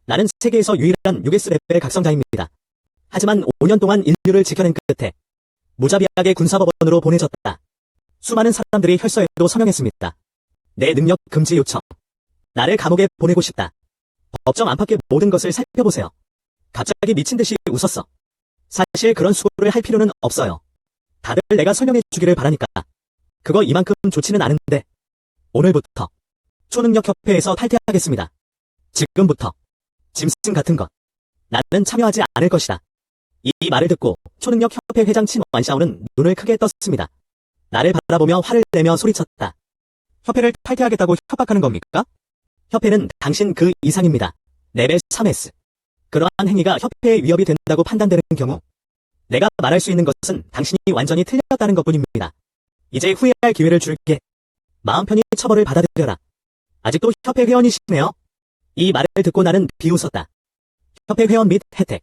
나는 세계에서 유일한 US 레벨 각성자입니다. 하지만 5년 동안 인류를 지켜낸 끝에 무자비하게 군사법원으로 보내졌다. 수많은 사람들이 혈서에도 서명했습니다. 내 능력 금지 요청. 나를 감옥에 보내고 싶다. 법정 안팎의 모든 것을 살펴보세요. 갑자기 미친 듯이 웃었어. 사실 그런 수고를 할 필요는 없어요. 다들 내가 설명해 주기를 바라니까. 그거 이만큼 좋지는 않은데. 오늘부터 초능력협회에서 탈퇴하겠습니다. 지금부터 짐승 같은 것. 나는 참여하지 않을 것이다. 이 말을 듣고 초능력협회 회장 친 완샤오는 눈을 크게 떴습니다. 나를 바라보며 화를 내며 소리쳤다. 협회를 탈퇴하겠다고 협박하는 겁니까? 협회는 당신 그 이상입니다. 레벨 3S. 그러한 행위가 협회에 위협이 된다고 판단되는 경우 내가 말할 수 있는 것은 당신이 완전히 틀렸다는 것뿐입니다. 이제 후회할 기회를 줄게. 마음 편히 처벌을 받아들여라. 아직도 협회 회원이시네요. 이 말을 듣고 나는 비웃었다. 협회 회원 및 혜택.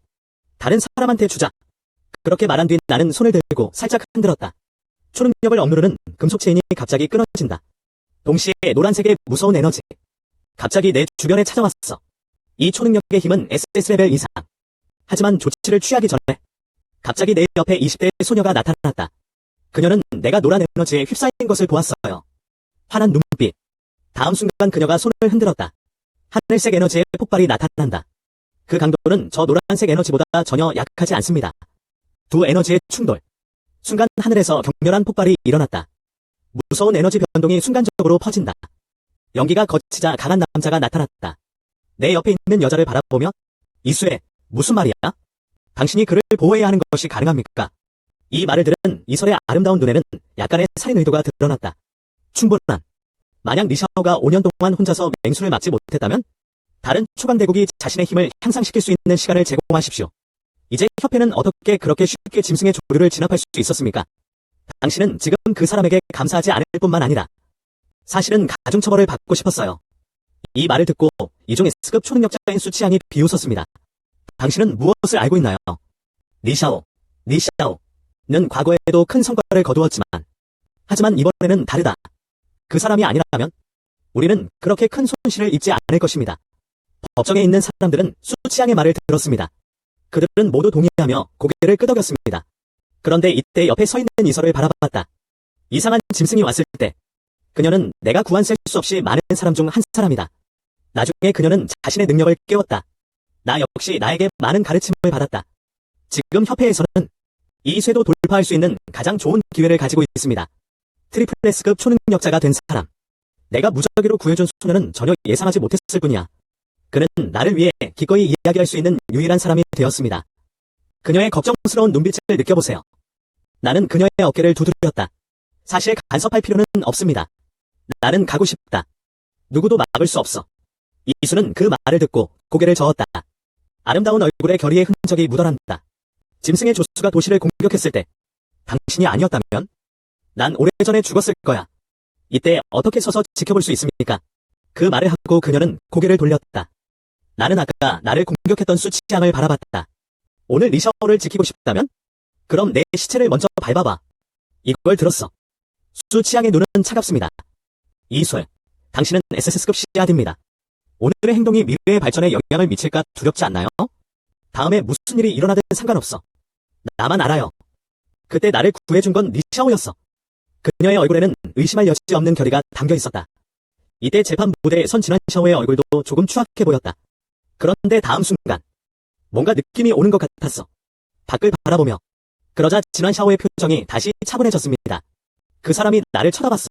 다른 사람한테 주자. 그렇게 말한 뒤 나는 손을 들고 살짝 흔들었다. 초능력을 억누르는 금속 체인이 갑자기 끊어진다. 동시에 노란색의 무서운 에너지. 갑자기 내 주변에 찾아왔어. 이 초능력의 힘은 SS 레벨 이상. 하지만 조치를 취하기 전에 갑자기 내 옆에 20대 소녀가 나타났다. 그녀는 내가 노란 에너지에 휩싸인 것을 보았어요. 환한 눈빛. 다음 순간 그녀가 손을 흔들었다. 하늘색 에너지의 폭발이 나타난다. 그 강도는 저 노란색 에너지보다 전혀 약하지 않습니다. 두 에너지의 충돌. 순간 하늘에서 격렬한 폭발이 일어났다. 무서운 에너지 변동이 순간적으로 퍼진다. 연기가 거치자 강한 남자가 나타났다. 내 옆에 있는 여자를 바라보며 이수애, 무슨 말이야? 당신이 그를 보호해야 하는 것이 가능합니까? 이 말을 들은 이설의 아름다운 눈에는 약간의 살인 의도가 드러났다. 충분한. 만약 리샤오가 5년 동안 혼자서 맹수를 막지 못했다면 다른 초강대국이 자신의 힘을 향상시킬 수 있는 시간을 제공하십시오. 이제 협회는 어떻게 그렇게 쉽게 짐승의 조류를 진압할 수 있었습니까? 당신은 지금 그 사람에게 감사하지 않을 뿐만 아니라 사실은 가중처벌을 받고 싶었어요. 이 말을 듣고 이중 S급 초능력자인 수치양이 비웃었습니다. 당신은 무엇을 알고 있나요? 리샤오는 과거에도 큰 성과를 거두었지만 하지만 이번에는 다르다. 그 사람이 아니라면 우리는 그렇게 큰 손실을 입지 않을 것입니다. 법정에 있는 사람들은 수치양의 말을 들었습니다. 그들은 모두 동의하며 고개를 끄덕였습니다. 그런데 이때 옆에 서 있는 이설을 바라봤다. 이상한 짐승이 왔을 때 그녀는 내가 구한 셀 수 없이 많은 사람 중 한 사람이다. 나중에 그녀는 자신의 능력을 깨웠다. 나 역시 나에게 많은 가르침을 받았다. 지금 협회에서는 이 쇄도 돌파할 수 있는 가장 좋은 기회를 가지고 있습니다. 트리플 S급 초능력자가 된 사람. 내가 무작위로 구해준 소녀는 전혀 예상하지 못했을 뿐이야. 그는 나를 위해 기꺼이 이야기할 수 있는 유일한 사람이 되었습니다. 그녀의 걱정스러운 눈빛을 느껴보세요. 나는 그녀의 어깨를 두드렸다. 사실 간섭할 필요는 없습니다. 나는 가고 싶다. 누구도 막을 수 없어. 이수는 그 말을 듣고 고개를 저었다. 아름다운 얼굴에 결의의 흔적이 묻어난다. 짐승의 조수가 도시를 공격했을 때 당신이 아니었다면 난 오래전에 죽었을 거야. 이때 어떻게 서서 지켜볼 수 있습니까? 그 말을 하고 그녀는 고개를 돌렸다. 나는 아까 나를 공격했던 수치양을 바라봤다. 오늘 리샤오를 지키고 싶다면? 그럼 내 시체를 먼저 밟아봐. 이걸 들었어. 수치양의 눈은 차갑습니다. 이술, 당신은 SS급 CRD입니다. 오늘의 행동이 미래의 발전에 영향을 미칠까 두렵지 않나요? 다음에 무슨 일이 일어나든 상관없어. 나만 알아요. 그때 나를 구해준 건 리샤오였어. 그녀의 얼굴에는 의심할 여지 없는 결의가 담겨 있었다. 이때 재판 무대에 선 진환 샤오의 얼굴도 조금 추악해 보였다. 그런데 다음 순간 뭔가 느낌이 오는 것 같았어. 밖을 바라보며. 그러자 진환 샤오의 표정이 다시 차분해졌습니다. 그 사람이 나를 쳐다봤어.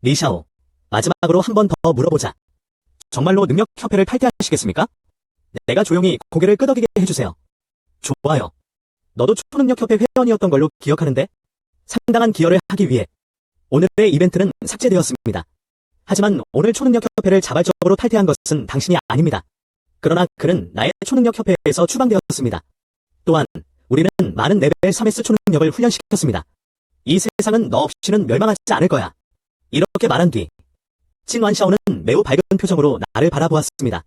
리샤오, 마지막으로 한 번 더 물어보자. 정말로 능력협회를 탈퇴하시겠습니까? 내가 조용히 고개를 끄덕이게 해주세요. 좋아요. 너도 초능력협회 회원이었던 걸로 기억하는데? 상당한 기여를 하기 위해 오늘의 이벤트는 삭제되었습니다. 하지만 오늘 초능력협회를 자발적으로 탈퇴한 것은 당신이 아닙니다. 그러나 그는 나의 초능력협회에서 추방되었습니다. 또한 우리는 많은 레벨 3S 초능력을 훈련시켰습니다. 이 세상은 너 없이는 멸망하지 않을 거야. 이렇게 말한 뒤 친완샤오는 매우 밝은 표정으로 나를 바라보았습니다.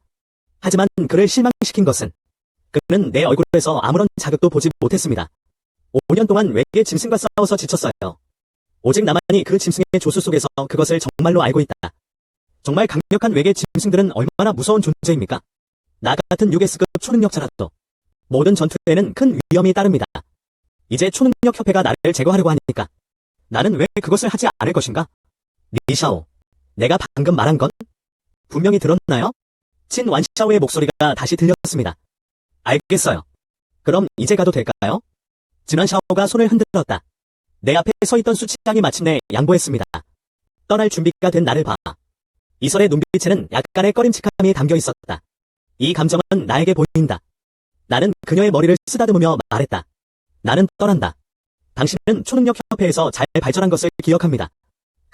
하지만 그를 실망시킨 것은 그는 내 얼굴에서 아무런 자극도 보지 못했습니다. 5년 동안 외계 짐승과 싸워서 지쳤어요. 오직 나만이 그 짐승의 조수 속에서 그것을 정말로 알고 있다. 정말 강력한 외계 짐승들은 얼마나 무서운 존재입니까? 나 같은 6S급 초능력자라도 모든 전투에는 큰 위험이 따릅니다. 이제 초능력협회가 나를 제거하려고 하니까 나는 왜 그것을 하지 않을 것인가? 리샤오, 내가 방금 말한 건 분명히 들었나요? 친 완샤오의 목소리가 다시 들렸습니다. 알겠어요. 그럼 이제 가도 될까요? 진완 샤오가 손을 흔들었다. 내 앞에 서 있던 수치장이 마침내 양보했습니다. 떠날 준비가 된 나를 봐. 이설의 눈빛에는 약간의 꺼림칙함이 담겨 있었다. 이 감정은 나에게 보인다. 나는 그녀의 머리를 쓰다듬으며 말했다. 나는 떠난다. 당신은 초능력협회에서 잘 발전한 것을 기억합니다.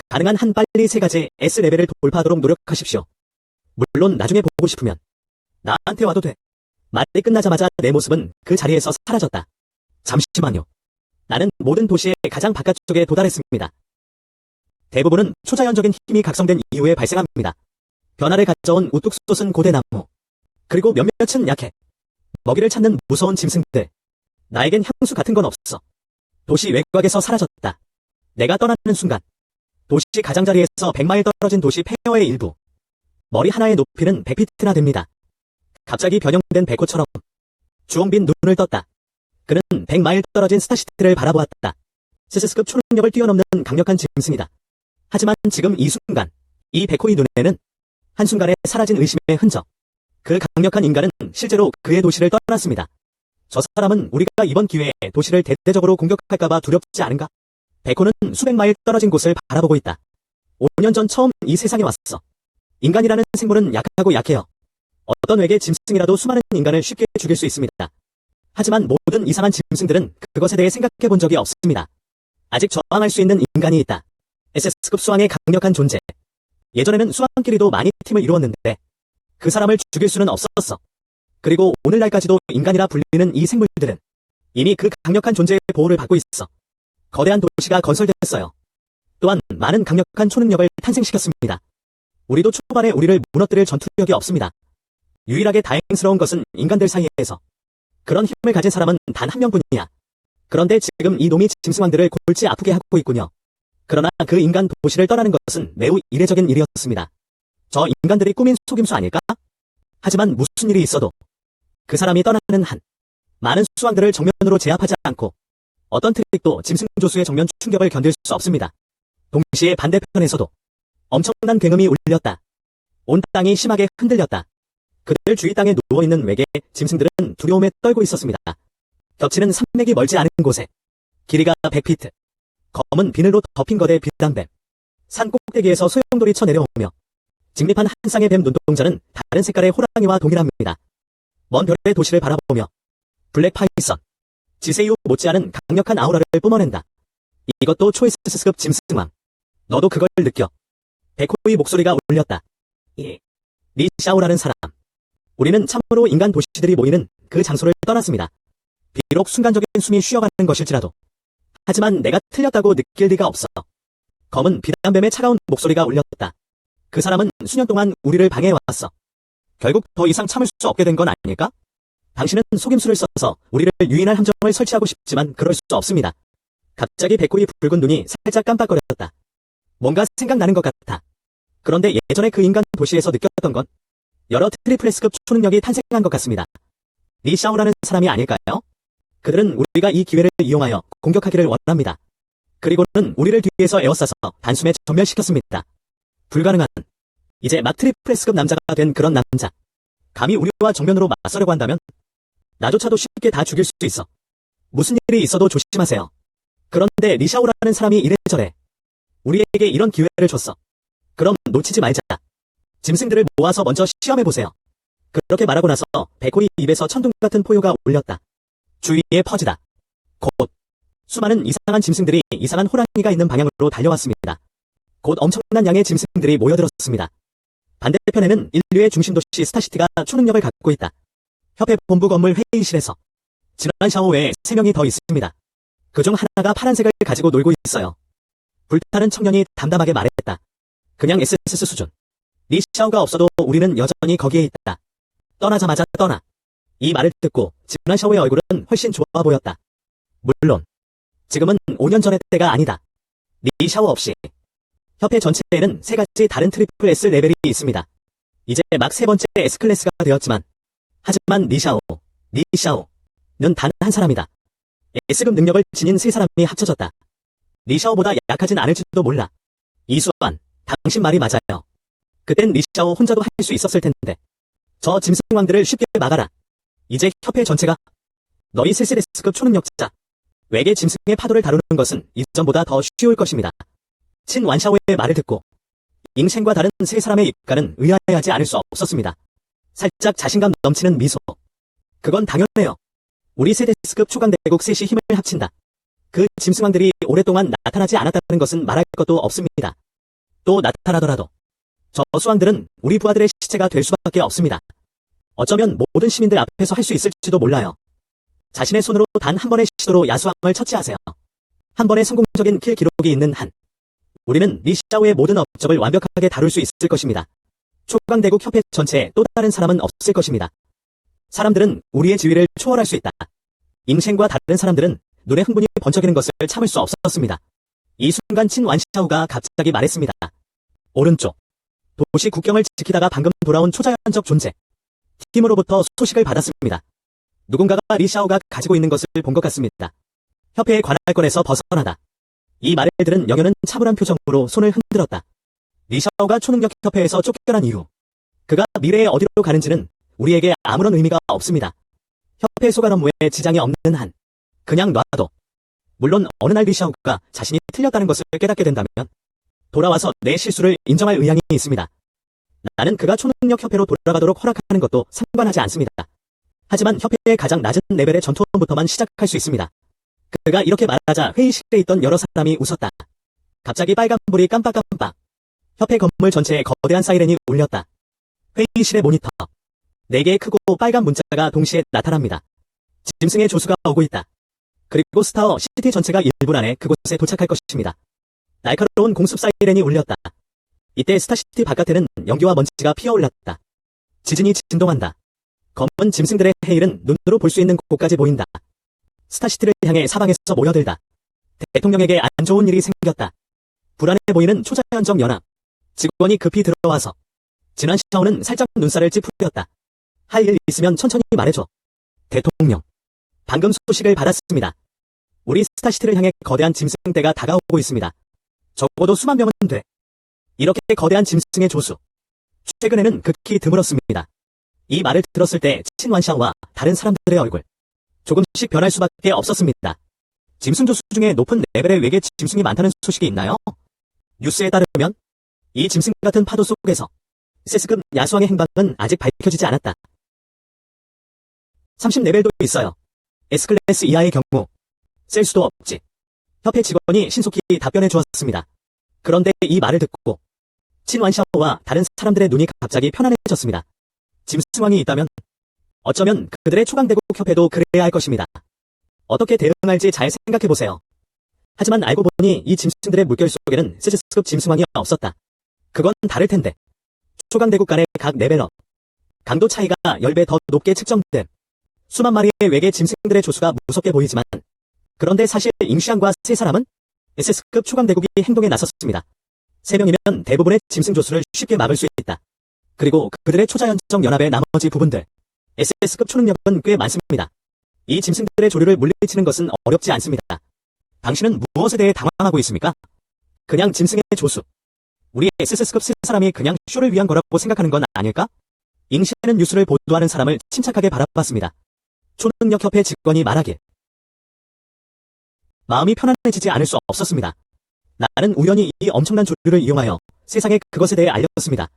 가능한 한 빨리 3가지 S레벨을 돌파하도록 노력하십시오. 물론 나중에 보고 싶으면 나한테 와도 돼. 말이 끝나자마자 내 모습은 그 자리에서 사라졌다. 잠시만요. 나는 모든 도시의 가장 바깥쪽에 도달했습니다. 대부분은 초자연적인 힘이 각성된 이후에 발생합니다. 변화를 가져온 우뚝 솟은 고대나무. 그리고 몇몇은 약해. 먹이를 찾는 무서운 짐승들. 나에겐 향수 같은 건 없어. 도시 외곽에서 사라졌다. 내가 떠나는 순간 도시 가장자리에서 100마일 떨어진 도시 폐허의 일부. 머리 하나의 높이는 100피트나 됩니다. 갑자기 변형된 백호처럼 주홍빛 눈을 떴다. 그는 100마일 떨어진 스타시티를 바라보았다. 스스급 초능력을 뛰어넘는 강력한 짐승이다. 하지만 지금 이 순간, 이 백호의 눈에는 한순간에 사라진 의심의 흔적. 그 강력한 인간은 실제로 그의 도시를 떠났습니다. 저 사람은 우리가 이번 기회에 도시를 대대적으로 공격할까봐 두렵지 않은가? 백호는 수백 마일 떨어진 곳을 바라보고 있다. 5년 전 처음 이 세상에 왔어. 인간이라는 생물은 약하고 약해요. 어떤 외계 짐승이라도 수많은 인간을 쉽게 죽일 수 있습니다. 하지만 모든 이상한 짐승들은 그것에 대해 생각해 본 적이 없습니다. 아직 저항할 수 있는 인간이 있다. SS급 수왕의 강력한 존재. 예전에는 수왕끼리도 많이 팀을 이루었는데 그 사람을 죽일 수는 없었어. 그리고 오늘날까지도 인간이라 불리는 이 생물들은 이미 그 강력한 존재의 보호를 받고 있어. 거대한 도시가 건설됐어요. 또한 많은 강력한 초능력을 탄생시켰습니다. 우리도 초반에 우리를 무너뜨릴 전투력이 없습니다. 유일하게 다행스러운 것은 인간들 사이에서 그런 힘을 가진 사람은 단 한 명뿐이야. 그런데 지금 이 놈이 짐승왕들을 골치 아프게 하고 있군요. 그러나 그 인간 도시를 떠나는 것은 매우 이례적인 일이었습니다. 저 인간들이 꾸민 속임수 아닐까? 하지만 무슨 일이 있어도 그 사람이 떠나는 한 많은 수왕들을 정면으로 제압하지 않고 어떤 트릭도 짐승 조수의 정면 충격을 견딜 수 없습니다. 동시에 반대편에서도 엄청난 굉음이 울렸다. 온 땅이 심하게 흔들렸다. 그들 주위 땅에 누워있는 외계 짐승들은 두려움에 떨고 있었습니다. 겹치는 산맥이 멀지 않은 곳에 길이가 100피트, 검은 비늘로 덮인 거대 빛담뱀, 산 꼭대기에서 소용돌이 쳐내려오며 직립한 한 쌍의 뱀 눈동자는 다른 색깔의 호랑이와 동일합니다. 먼 별의 도시를 바라보며 블랙 파이썬, 지세유 못지않은 강력한 아우라를 뿜어낸다. 이것도 초이스급 짐승왕. 너도 그걸 느껴. 백호의 목소리가 울렸다. 리샤오라는 사람. 우리는 참으로 인간 도시들이 모이는 그 장소를 떠났습니다. 비록 순간적인 숨이 쉬어가는 것일지라도. 하지만 내가 틀렸다고 느낄 리가 없어. 검은 비단뱀의 차가운 목소리가 울렸다. 그 사람은 수년 동안 우리를 방해해왔어. 결국 더 이상 참을 수 없게 된 건 아닐까? 당신은 속임수를 써서 우리를 유인할 함정을 설치하고 싶지만 그럴 수 없습니다. 갑자기 백호의 붉은 눈이 살짝 깜빡거렸다. 뭔가 생각나는 것 같아. 그런데 예전에 그 인간 도시에서 느꼈던 건 여러 트리플 S급 초능력이 탄생한 것 같습니다. 리샤오라는 사람이 아닐까요? 그들은 우리가 이 기회를 이용하여 공격하기를 원합니다. 그리고는 우리를 뒤에서 에워싸서 단숨에 전멸시켰습니다. 불가능한, 이제 막 트리플 S급 남자가 된 그런 남자. 감히 우리와 정면으로 맞서려고 한다면 나조차도 쉽게 다 죽일 수 있어. 무슨 일이 있어도 조심하세요. 그런데 리샤오라는 사람이 이래저래 우리에게 이런 기회를 줬어. 그럼 놓치지 말자. 짐승들을 모아서 먼저 시험해보세요. 그렇게 말하고 나서 백호의 입에서 천둥 같은 포효가 울렸다. 주위에 퍼지다. 곧 수많은 이상한 짐승들이 이상한 호랑이가 있는 방향으로 달려왔습니다. 곧 엄청난 양의 짐승들이 모여들었습니다. 반대편에는 인류의 중심도시 스타시티가 초능력을 갖고 있다. 협회 본부 건물 회의실에서 진완 샤오 외에 3명이 더 있습니다. 그중 하나가 파란색을 가지고 놀고 있어요. 불타는 청년이 담담하게 말했다. 그냥 SS 수준. 리샤오가 없어도 우리는 여전히 거기에 있다. 떠나자마자 떠나. 이 말을 듣고 진완 샤오의 얼굴은 훨씬 좋아 보였다. 물론 지금은 5년 전의 때가 아니다. 리샤오 없이 협회 전체에는 3가지 다른 트리플 S 레벨이 있습니다. 이제 막 3번째 S클래스가 되었지만 하지만 리샤오는 단 한 사람이다. S급 능력을 지닌 세 사람이 합쳐졌다. 리샤오보다 약하진 않을지도 몰라. 이수환, 당신 말이 맞아요. 그땐 리샤오 혼자도 할 수 있었을 텐데. 저 짐승왕들을 쉽게 막아라. 이제 협회 전체가 너희 셀세데스급 초능력자. 외계 짐승의 파도를 다루는 것은 이전보다 더 쉬울 것입니다. 친 완샤오의 말을 듣고 잉셴과 다른 세 사람의 입가는 의아해하지 않을 수 없었습니다. 살짝 자신감 넘치는 미소. 그건 당연해요. 우리 세데스급 초강대국 셋이 힘을 합친다. 그 짐승왕들이 오랫동안 나타나지 않았다는 것은 말할 것도 없습니다. 또 나타나더라도 저 수왕들은 우리 부하들의 시체가 될 수밖에 없습니다. 어쩌면 모든 시민들 앞에서 할 수 있을지도 몰라요. 자신의 손으로 단 한 번의 시도로 야수왕을 처치하세요. 한 번의 성공적인 킬 기록이 있는 한 우리는 리샤오의 모든 업적을 완벽하게 다룰 수 있을 것입니다. 초강대국 협회 전체에 또 다른 사람은 없을 것입니다. 사람들은 우리의 지위를 초월할 수 있다. 잉셴과 다른 사람들은 눈에 흥분이 번쩍이는 것을 참을 수 없었습니다. 이 순간 친 완샤오가 갑자기 말했습니다. 오른쪽. 도시 국경을 지키다가 방금 돌아온 초자연적 존재. 팀으로부터 소식을 받았습니다. 누군가가 리샤오가 가지고 있는 것을 본 것 같습니다. 협회의 관할권에서 벗어나다. 이 말을 들은 영현은 차분한 표정으로 손을 흔들었다. 리샤오가 초능력 협회에서 쫓겨난 이후 그가 미래에 어디로 가는지는 우리에게 아무런 의미가 없습니다. 협회 소관 업무에 지장이 없는 한 그냥 놔도 물론 어느 날 리샤오가 자신이 틀렸다는 것을 깨닫게 된다면 돌아와서 내 실수를 인정할 의향이 있습니다. 나는 그가 초능력 협회로 돌아가도록 허락하는 것도 상관하지 않습니다. 하지만 협회의 가장 낮은 레벨의 전투원부터만 시작할 수 있습니다. 그가 이렇게 말하자 회의실에 있던 여러 사람이 웃었다. 갑자기 빨간불이 깜빡깜빡. 협회 건물 전체에 거대한 사이렌이 울렸다. 회의실의 모니터. 4개의 크고 빨간 문자가 동시에 나타납니다. 짐승의 조수가 오고 있다. 그리고 스타어 시티 전체가 1분 안에 그곳에 도착할 것입니다. 날카로운 공습 사이렌이 울렸다. 이때 스타시티 바깥에는 연기와 먼지가 피어올랐다. 지진이 진동한다. 검은 짐승들의 헤일은 눈으로 볼 수 있는 곳까지 보인다. 스타시티를 향해 사방에서 모여들다. 대통령에게 안 좋은 일이 생겼다. 불안해 보이는 초자연적 연합. 직원이 급히 들어와서 진환 샤오는 살짝 눈살을 찌푸렸다. 할 일 있으면 천천히 말해줘. 대통령. 방금 소식을 받았습니다. 우리 스타시티를 향해 거대한 짐승대가 다가오고 있습니다. 적어도 수만 명은 돼. 이렇게 거대한 짐승의 조수. 최근에는 극히 드물었습니다. 이 말을 들었을 때 친완샤오와 다른 사람들의 얼굴. 조금씩 변할 수밖에 없었습니다. 짐승 조수 중에 높은 레벨의 외계 짐승이 많다는 소식이 있나요? 뉴스에 따르면 이 짐승 같은 파도 속에서 세스급 야수왕의 행방은 아직 밝혀지지 않았다. 30레벨도 있어요. S클래스 이하의 경우 셀 수도 없지. 협회 직원이 신속히 답변해 주었습니다. 그런데 이 말을 듣고 친완샤오와 다른 사람들의 눈이 갑자기 편안해졌습니다. 짐승왕이 있다면 어쩌면 그들의 초강대국 협회도 그래야 할 것입니다. 어떻게 대응할지 잘 생각해보세요. 하지만 알고 보니 이 짐승들의 물결 속에는 세스급 짐승왕이 없었다. 그건 다를 텐데. 초강대국 간의 각 레벨업. 강도 차이가 10배 더 높게 측정됨. 수만 마리의 외계 짐승들의 조수가 무섭게 보이지만 그런데 사실 잉시안과 세 사람은 SS급 초강대국이 행동에 나섰습니다. 3명이면 대부분의 짐승 조수를 쉽게 막을 수 있다. 그리고 그들의 초자연적 연합의 나머지 부분들. SS급 초능력은 꽤 많습니다. 이 짐승들의 조류를 물리치는 것은 어렵지 않습니다. 당신은 무엇에 대해 당황하고 있습니까? 그냥 짐승의 조수. 우리 SS급 세 사람이 그냥 쇼를 위한 거라고 생각하는 건 아닐까? 잉시안은 뉴스를 보도하는 사람을 침착하게 바라봤습니다. 초능력협회 직원이 말하길. 마음이 편안해지지 않을 수 없었습니다. 나는 우연히 이 엄청난 조류를 이용하여 세상에 그것에 대해 알렸습니다.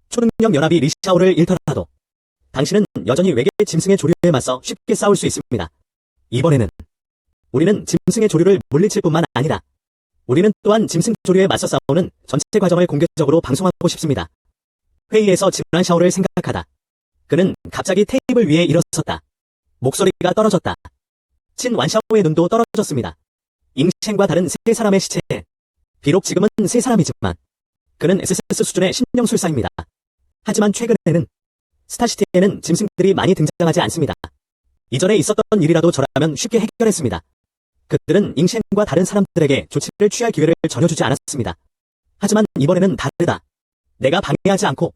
초능력 연합이 리샤오를 잃더라도 당신은 여전히 외계 짐승의 조류에 맞서 쉽게 싸울 수 있습니다. 이번에는 우리는 짐승의 조류를 물리칠 뿐만 아니라 우리는 또한 짐승 조류에 맞서 싸우는 전체 과정을 공개적으로 방송하고 싶습니다. 회의에서 진환 샤오를 생각하다 그는 갑자기 테이블 위에 일어섰다. 목소리가 떨어졌다. 친 완샤오의 눈도 떨어졌습니다. 잉셴과 다른 세 사람의 시체에 비록 지금은 세 사람이지만 그는 SS 수준의 신령술사입니다. 하지만 최근에는 스타시티에는 짐승들이 많이 등장하지 않습니다. 이전에 있었던 일이라도 저라면 쉽게 해결했습니다. 그들은 잉셴과 다른 사람들에게 조치를 취할 기회를 전혀 주지 않았습니다. 하지만 이번에는 다르다. 내가 방해하지 않고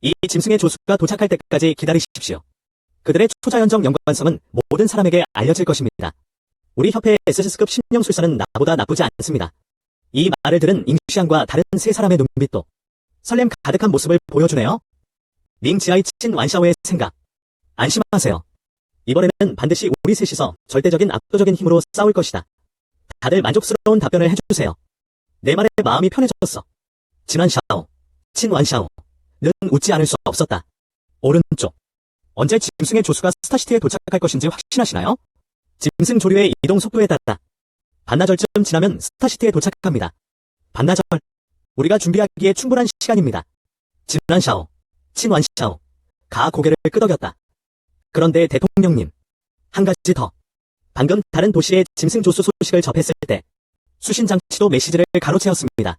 이 짐승의 조수가 도착할 때까지 기다리십시오. 그들의 초자연적 연관성은 모든 사람에게 알려질 것입니다. 우리 협회의 SS급 심령술사는 나보다 나쁘지 않습니다. 이 말을 들은 잉시안과 다른 세 사람의 눈빛도 설렘 가득한 모습을 보여주네요. 링지아의 친 완샤오의 생각. 안심하세요. 이번에는 반드시 우리 셋이서 절대적인 압도적인 힘으로 싸울 것이다. 다들 만족스러운 답변을 해주세요. 내 말에 마음이 편해졌어. 진완샤오, 친완샤오는 웃지 않을 수 없었다. 오른쪽. 언제 짐승의 조수가 스타시티에 도착할 것인지 확신하시나요? 짐승 조류의 이동 속도에 따라 반나절쯤 지나면 스타시티에 도착합니다. 반나절. 우리가 준비하기에 충분한 시간입니다. 진완샤오, 친완샤오가 고개를 끄덕였다. 그런데 대통령님, 한 가지 더. 방금 다른 도시의 짐승 조수 소식을 접했을 때 수신 장치도 메시지를 가로채었습니다.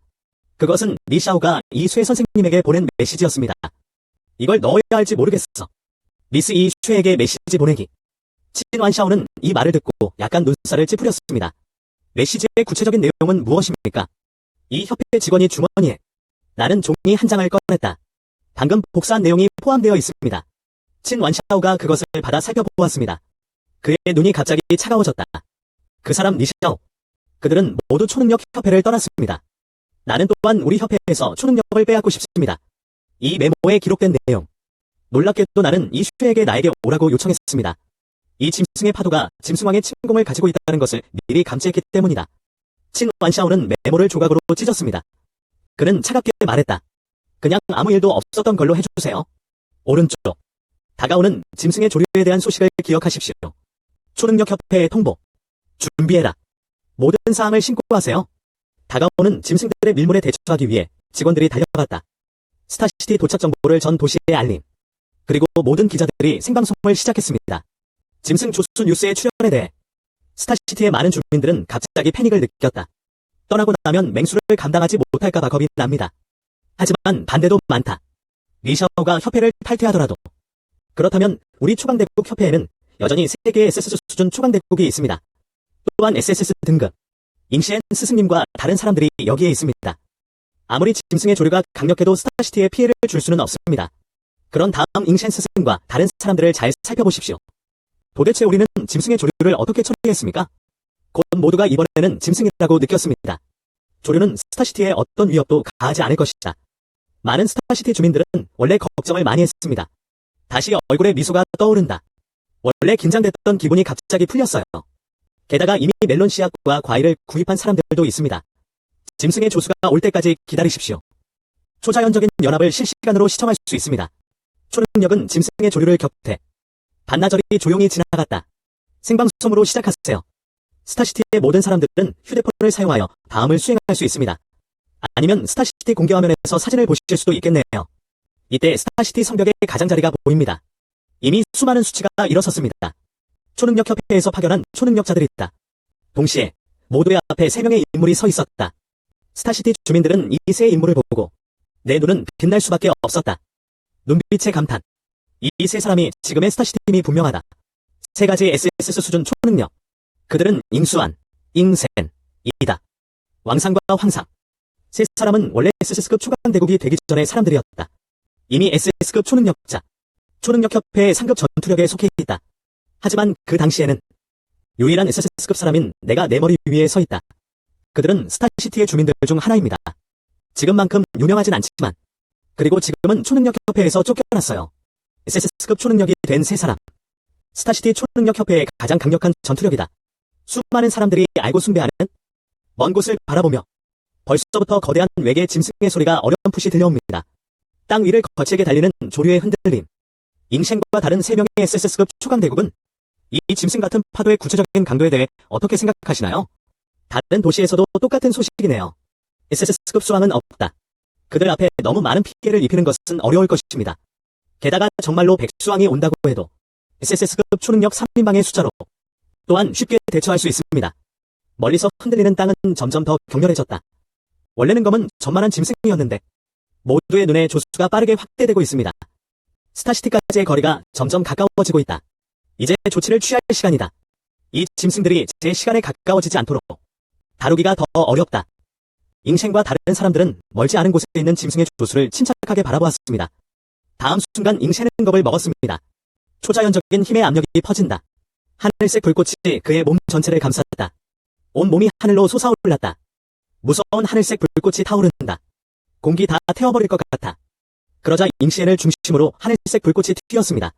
그것은 리샤오가 이쇠 선생님에게 보낸 메시지였습니다. 이걸 넣어야 할지 모르겠어. 리스 이쇠에게 메시지 보내기. 친완샤오는 이 말을 듣고 약간 눈살을 찌푸렸습니다. 메시지의 구체적인 내용은 무엇입니까? 이 협회 직원이 주머니에 나는 종이 한 장을 꺼냈다. 방금 복사한 내용이 포함되어 있습니다. 친완샤오가 그것을 받아 살펴보았습니다. 그의 눈이 갑자기 차가워졌다. 그 사람 리샤오. 그들은 모두 초능력 협회를 떠났습니다. 나는 또한 우리 협회에서 초능력을 빼앗고 싶습니다. 이 메모에 기록된 내용. 놀랍게도 나는 이 슈에게 나에게 오라고 요청했습니다. 이 짐승의 파도가 짐승왕의 침공을 가지고 있다는 것을 미리 감지했기 때문이다. 친완샤오는 메모를 조각으로 찢었습니다. 그는 차갑게 말했다. 그냥 아무 일도 없었던 걸로 해주세요. 오른쪽. 다가오는 짐승의 조류에 대한 소식을 기억하십시오. 초능력협회의 통보. 준비해라. 모든 사항을 신고하세요. 다가오는 짐승들의 밀물에 대처하기 위해 직원들이 달려갔다. 스타시티 도착 정보를 전 도시에 알림. 그리고 모든 기자들이 생방송을 시작했습니다. 짐승 조수 뉴스의 출연에 대해 스타시티의 많은 주민들은 갑자기 패닉을 느꼈다. 떠나고 나면 맹수를 감당하지 못할까봐 겁이 납니다. 하지만 반대도 많다. 리샤오가 협회를 탈퇴하더라도. 그렇다면 우리 초강대국 협회에는 여전히 세계의 SS 수준 초강대국이 있습니다. 또한 SSS 등급. 잉시엔 스승님과 다른 사람들이 여기에 있습니다. 아무리 짐승의 조류가 강력해도 스타시티에 피해를 줄 수는 없습니다. 그런 다음 잉시엔 스승과 다른 사람들을 잘 살펴보십시오. 도대체 우리는 짐승의 조류를 어떻게 처리했습니까? 곧 모두가 이번에는 짐승이라고 느꼈습니다. 조류는 스타시티에 어떤 위협도 가하지 않을 것이다. 많은 스타시티 주민들은 원래 걱정을 많이 했습니다. 다시 얼굴에 미소가 떠오른다. 원래 긴장됐던 기분이 갑자기 풀렸어요. 게다가 이미 멜론 씨앗과 과일을 구입한 사람들도 있습니다. 짐승의 조수가 올 때까지 기다리십시오. 초자연적인 연합을 실시간으로 시청할 수 있습니다. 초능력은 짐승의 조류를 격퇴. 반나절이 조용히 지나갔다. 생방송으로 시작하세요. 스타시티의 모든 사람들은 휴대폰을 사용하여 다음을 수행할 수 있습니다. 아니면 스타시티 공개화면에서 사진을 보실 수도 있겠네요. 이때 스타시티 성벽의 가장자리가 보입니다. 이미 수많은 수치가 일어섰습니다. 초능력협회에서 파견한 초능력자들이 있다. 동시에 모두의 앞에 3명의 인물이 서 있었다. 스타시티 주민들은 이 세 인물을 보고 내 눈은 빛날 수밖에 없었다. 눈빛의 감탄. 이 세 사람이 지금의 스타시티 팀이 분명하다. 3가지 SS 수준 초능력. 그들은 잉수안, 잉센이다. 왕상과 황상. 3사람은 원래 SS급 초강대국이 되기 전의 사람들이었다. 이미 SS급 초능력자. 초능력협회의 상급 전투력에 속해 있다. 하지만 그 당시에는 유일한 SS급 사람인 내가 내 머리 위에 서 있다. 그들은 스타시티의 주민들 중 하나입니다. 지금만큼 유명하진 않지만 그리고 지금은 초능력협회에서 쫓겨났어요. SS급 초능력이 된 3사람. 스타시티 초능력협회의 가장 강력한 전투력이다. 수많은 사람들이 알고 숭배하는 먼 곳을 바라보며 벌써부터 거대한 외계 짐승의 소리가 어렴풋이 들려옵니다. 땅 위를 거칠게 달리는 조류의 흔들림. 잉셴과 다른 3명의 SS급 초강대국은 이 짐승 같은 파도의 구체적인 강도에 대해 어떻게 생각하시나요? 다른 도시에서도 똑같은 소식이네요. SS급 수왕은 없다. 그들 앞에 너무 많은 피해를 입히는 것은 어려울 것입니다. 게다가 정말로 백수왕이 온다고 해도 SS급 초능력 3인방의 숫자로 또한 쉽게 대처할 수 있습니다. 멀리서 흔들리는 땅은 점점 더 격렬해졌다. 원래는 검은 전만한 짐승이었는데 모두의 눈에 조수가 빠르게 확대되고 있습니다. 스타시티까지의 거리가 점점 가까워지고 있다. 이제 조치를 취할 시간이다. 이 짐승들이 제 시간에 가까워지지 않도록 다루기가 더 어렵다. 잉셴과 다른 사람들은 멀지 않은 곳에 있는 짐승의 조수를 침착하게 바라보았습니다. 다음 순간 잉셴은 겁을 먹었습니다. 초자연적인 힘의 압력이 퍼진다. 하늘색 불꽃이 그의 몸 전체를 감쌌다. 온 몸이 하늘로 솟아올랐다. 무서운 하늘색 불꽃이 타오른다. 공기 다 태워버릴 것 같아. 그러자 잉시엔을 중심으로 하늘색 불꽃이 튀었습니다.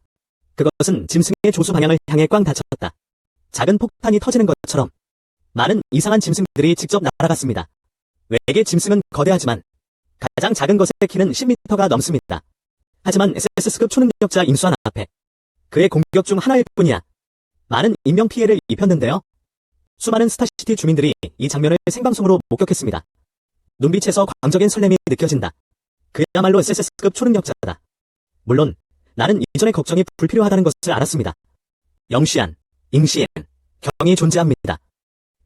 그것은 짐승의 조수 방향을 향해 꽝 닫혔다. 작은 폭탄이 터지는 것처럼 많은 이상한 짐승들이 직접 날아갔습니다. 외계 짐승은 거대하지만 가장 작은 것의 키는 10m가 넘습니다. 하지만 SS급 초능력자 임수환 앞에 그의 공격 중 하나일 뿐이야 많은 인명피해를 입혔는데요. 수많은 스타시티 주민들이 이 장면을 생방송으로 목격했습니다. 눈빛에서 광적인 설렘이 느껴진다. 그야말로 SS급 초능력자다. 물론 나는 이전의 걱정이 불필요하다는 것을 알았습니다. 영시안, 잉시엔, 경이 존재합니다.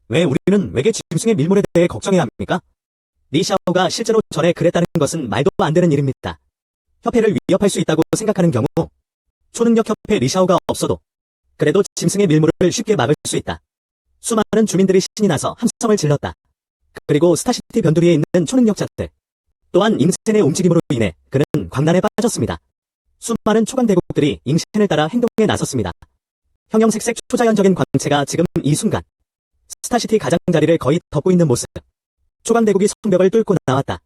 왜 우리는 외계 짐승의 밀물에 대해 걱정해야 합니까? 리샤오가 실제로 전에 그랬다는 것은 말도 안 되는 일입니다. 협회를 위협할 수 있다고 생각하는 경우 초능력 협회 리샤오가 없어도 그래도 짐승의 밀물을 쉽게 막을 수 있다. 수많은 주민들이 신이 나서 함성을 질렀다. 그리고 스타시티 변두리에 있는 초능력자들 또한 잉센의 움직임으로 인해 그는 광란에 빠졌습니다. 수많은 초강대국들이 잉센을 따라 행동에 나섰습니다. 형형색색 초자연적인 광채가 지금 이 순간 스타시티 가장자리를 거의 덮고 있는 모습. 초강대국이 성벽을 뚫고 나왔다.